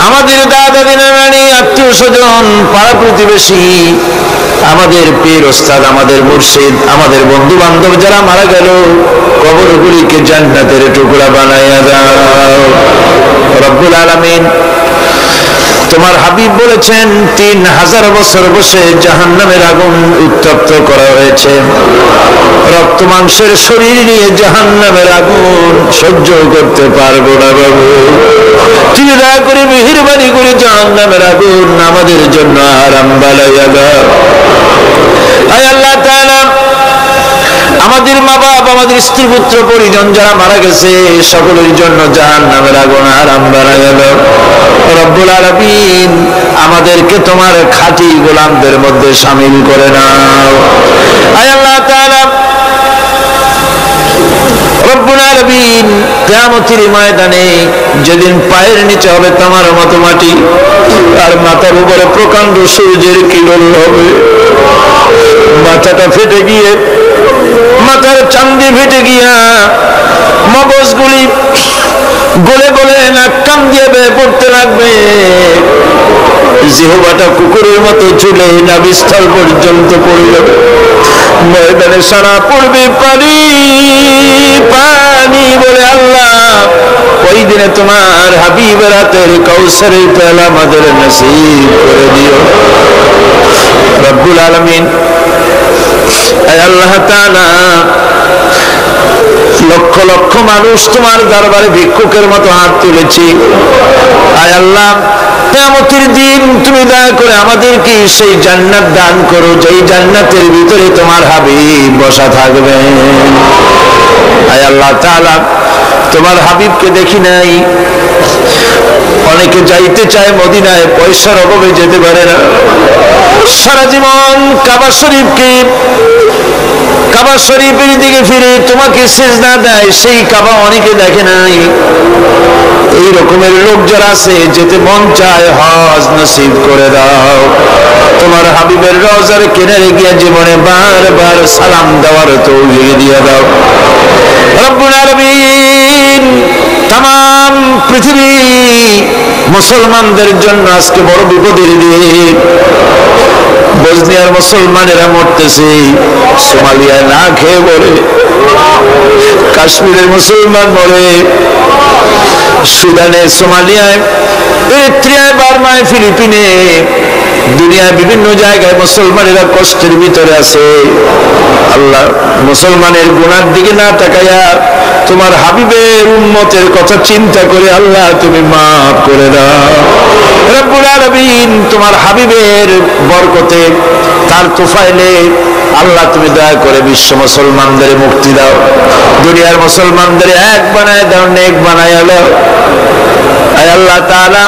আমাদের দাদা দিনানি, আত্মীয় স্বজন, পাড়া প্রতিবেশী, আমাদের পীর ওস্তাদ, আমাদের মুর্শিদ, আমাদের বন্ধু বান্ধব যারা মারা গেল, কবরগুলিকে জান্নাতের টুকরা বানাইয়া দাও রব্বুল আলামিন। তোমার হাবিব বলেছেন 3000 বছর বসে জাহান্নামের আগুন উত্তপ্ত করা হয়েছে। রক্ত মাংসের শরীর নিয়ে জাহান্নামের আগুন সহ্য করতে পারবো না বাবু, তুমি দয়া করে মেহেরবানি করে জাহান্নামের আগুন আমাদের জন্য আরাম বানাইয়া দাও। হে আল্লাহ তাআলা, আমাদের মা বাপ, আমাদের স্ত্রী পুত্র পরিজন যারা মারা গেছে, সকলের জন্য জাহান্নামের আগুন আরাম বানাইয়া দাও রব্বুল আলামিন। আমাদেরকে তোমার খাঁটি গোলামদের মধ্যে শামিল করে নাও। হে আল্লাহ তাআলা, রব্বুল আলামিন, কিয়ামতের ময়দানে যেদিন পায়ের নিচে হবে তোমার মতো মাটি, আর মাথার উপরে প্রকাণ্ড সূর্যের কিরণ হবে, মাথাটা ফেটে গিয়ে, মাথার চান্দি ফেটে গিয়া মগজগুলি গলে গলে নাক কান দিয়ে বেয়ে পড়তে লাগবে, জিহ্বাটা কুকুরের মতো চুলে নাভিস্থল পর্যন্ত পড়ে যাবে, ময়দানে সারা পড়বে পানি পানি বলে। আল্লাহ, ওই দিনে তোমার হাবিবের হাতের কাউসারের পেয়ালা আমাদের নসিব করে দিও রব্বুল আলামিন। আল্লাহ তাআলা, লক্ষ লক্ষ মানুষ তোমার দরবারে ভিক্ষুকের মতো হাত তুলেছি। আয় আল্লাহ, কিয়ামতের দিন তুমি দয়া করে আমাদেরকে সেই জান্নাত দান করো, যেই জান্নাতের ভিতরে তোমার হাবিব বসা থাকবেন। আয় আল্লাহ তাআলা, তোমার হাবিবকে দেখি নাই, অনেকে যাইতে চায় মদিনায়, পয়সার অভাবে যেতে পারে না। সারা জীবন কাবা শরীফের দিকে ফিরে তোমাকে সিজদা দেয়, সেই কাবা অনেকে দেখে নাই। এই রকমের লোক যারা আছে, যেতে মন চায়, হজ নসিব করে দাও। তোমার হাবিবের রওজার কিনারে গিয়ে জীবনে বারবার সালাম দেওয়ার তৌফিক দিয়ে দাও রব্বুল আলামিন। तमाम পৃথিবী মুসলমানদের জন্য আজকে বড় বিপদের দিন। বসনিয়ার মুসলমানেরা মরতেছে, সোমালিয়া না খেয়ে মরে, কাশ্মীরের মুসলমান মরে, সুদানে, সোমালিয়ায়, এরিত্রিয়ায়, বার্মায়, ফিলিপিনে, দুনিয়ার বিভিন্ন জায়গায় মুসলমানেরা কষ্টের ভিতরে আছে। আল্লাহ, মুসলমানের গুনার দিকে না তাকাইয়া তোমার হাবিবের উম্মতের কথা চিন্তা করে আল্লাহ তুমি মাফ করে দাও রব্বুল আলামিন। তোমার হাবিবের বরকতে, তার তোফাইলে আল্লাহ তুমি দয়া করে বিশ্ব মুসলমানদের মুক্তি দাও, দুনিয়ার মুসলমানদের এক বানায় দাও, নেক বানায় দাও। আয় আল্লাহ তাআলা,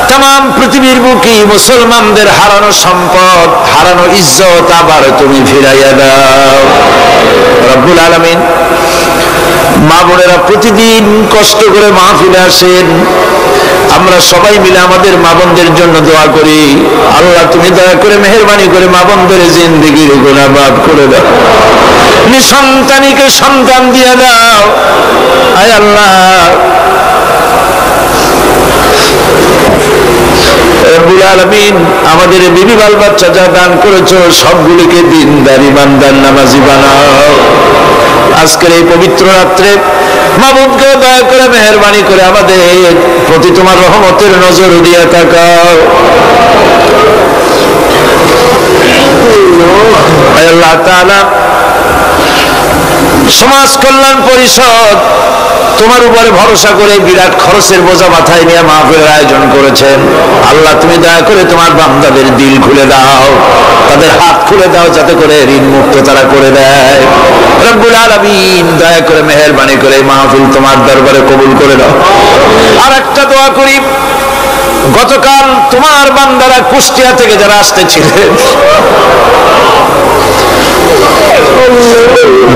तमाम পৃথিবীর বুকে মুসলমানদের হারানো সম্পদ, হারানো ইজ্জত আবার তুমি ফিরাইয়া দাও রব্বুল আলামিন। মা বোনেরা প্রতিদিন কষ্ট করে মাহফিলে আসেন, আমরা সবাই মিলে আমাদের মা বোনদের জন্য দোয়া করি। আল্লাহ তুমি দয়া করে মেহেরবানি করে মা বোনদের জিন্দেগির গুনাহ মাফ করে দাও, নিঃসন্তানীকে সন্তান দিয়ে দাও। আয় আল্লাহ, রব্বুল আলামিন, আমাদের বিবি বাল বাচ্চা যা দান করেছো সবগুলিকে দিনদার ইমানদার নামাজি বানাও। আজকের এই পবিত্র রাত্রে মাবুদকে দয়া করে মেহেরবানি করে আমাদের প্রতি তোমার রহমতের নজর দিয়ে তাকাও। আল্লাহ তাআলা, সমাজ কল্যাণ পরিষদ তোমার উপরে ভরসা করে বিরাট খরচের বোঝা মাথায় নিয়ে মাহফিলের আয়োজন করেছেন। আল্লাহ তুমি দয়া করে তোমার বান্দাদের দিল খুলে দাও, তাদের হাত খুলে দাও, যাতে করে ঋণ মুক্ত তারা করে দেয়। রব্বুল আলামিন দয়া করে মেহেরবানি করে মাহফিল তোমার দরবারে কবুল করে দাও। আর একটা দোয়া করি, গতকাল তোমার বান্দারা কুষ্টিয়া থেকে যারা আসতেছিলেন,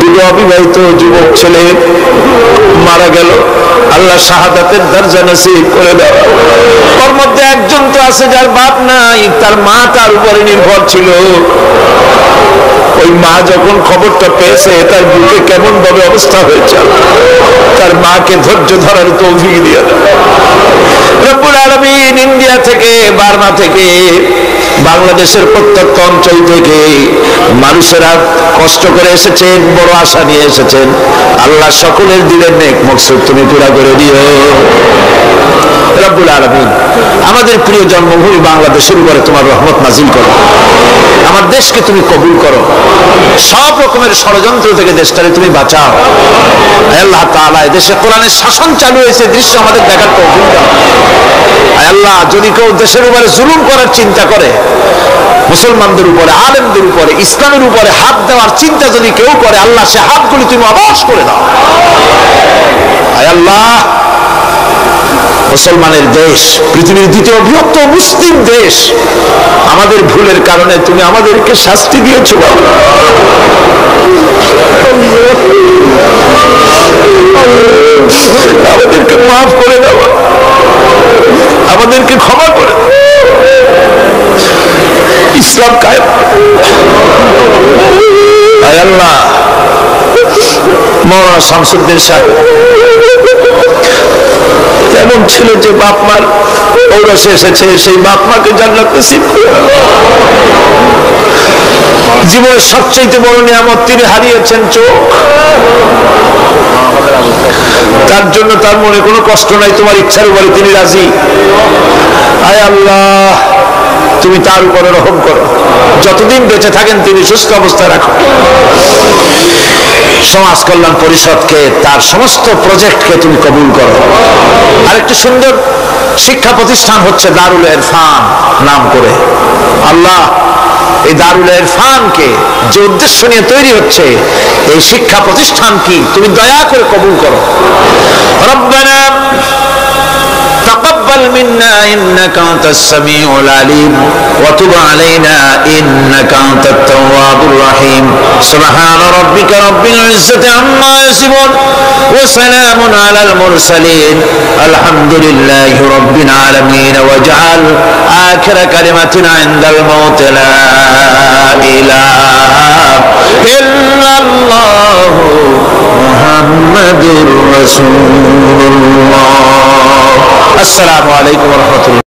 দুটো অবিবাহিত যুবক ছেলে মারা গেল, আল্লাহ শাহাদাতের দরজা নসিব করে দাও। ওর মধ্যে একজন তো আছে যার বাপ নাই, তার মা তার উপরে নির্ভর ছিল। ওই মা যখন খবরটা পেয়েছে, তার বুকে কেমন ভাবে অবস্থা হয়েছে, তার মাকে ধৈর্য ধরার তৌফিক দিয়ে দাও। রব্বুল আলামিন ইন্ডিয়া থেকে, বার্মা থেকে, বাংলাদেশের প্রত্যন্ত অঞ্চল থেকে মানুষেরা কষ্ট করে এসেছেন, বড় আশা নিয়ে এসেছেন। আল্লাহ সকলের দিলের নেক মকসুদ তুমি পুরা করে দিও। রব্বুল আলামিন আমাদের প্রিয় জন্মভূমি বাংলাদেশের উপরে তোমার রহমত নাজিল করো, আমার দেশকে তুমি কবুল করো, সব রকমের ষড়যন্ত্র থেকে দেশটারে তুমি বাঁচাও। আল্লাহ তাআলা দেশে কোরআনের শাসন চালু হয়েছে, দৃশ্য আমাদের দেখার তৌফিক দাও। আল্লাহ যদি কেউ দেশের উপরে জুলুম করার চিন্তা করে, মুসলমানদের উপরে, আলেমদের উপরে, ইসলামের উপরে হাত দেওয়ার চিন্তা যদি কেউ করে, আল্লাহ সে হাতগুলি তুমি অবশ করে দাও। আল্লাহ মুসলমানের দেশ, পৃথিবীর দ্বিতীয় বৃহত্তম মুসলিম দেশ, আমাদের ভুলের কারণে তুমি আমাদেরকে শাস্তি দিয়েছো, আমাদেরকে মাফ করে দাও, আমাদেরকে ক্ষমা করে দাও, ইসলাম কায়েম। আল্লাহ মওলানা শামসুদ্দিন সাহেব এমন ছিল যে বাপ মার ঔরসে এসেছে, সেই বাপ মাকে জান্নাত নসিব করে দাও। জীবনের সবচেয়ে বড় নিয়ামত তিনি হারিয়েছেন চোখ, তার জন্য তার মনে কোনো কষ্ট নাই, তোমার ইচ্ছার উপরে তিনি রাজি। আয় আল্লাহ তুমি তার উপরে রহম করো, যতদিন বেঁচে থাকেন তিনি সুস্থ অবস্থায় রাখো। সমাজ কল্যাণ পরিষদকে, তার সমস্ত প্রজেক্টকে তুমি কবুল করো। আরেকটি সুন্দর শিক্ষা প্রতিষ্ঠান হচ্ছে দারুল ইরফান নাম করে। আল্লাহ এই দারুল ইরফানকে যে উদ্দেশ্য নিয়ে তৈরি হচ্ছে, এই শিক্ষা প্রতিষ্ঠান কি তুমি দয়া করে কবুল করো। রব্বানা تقبل منا إنك أنت السميع العليم وتب علينا إنك أنت التواب الرحيم سبحان ربك رب العزة عما يصفون وسلام على المرسلين الحمد لله رب العالمين واجعل آخر كلمتنا عند الموت لا إله إلا الله محمد رسول الله। السلام عليكم ورحمة الله।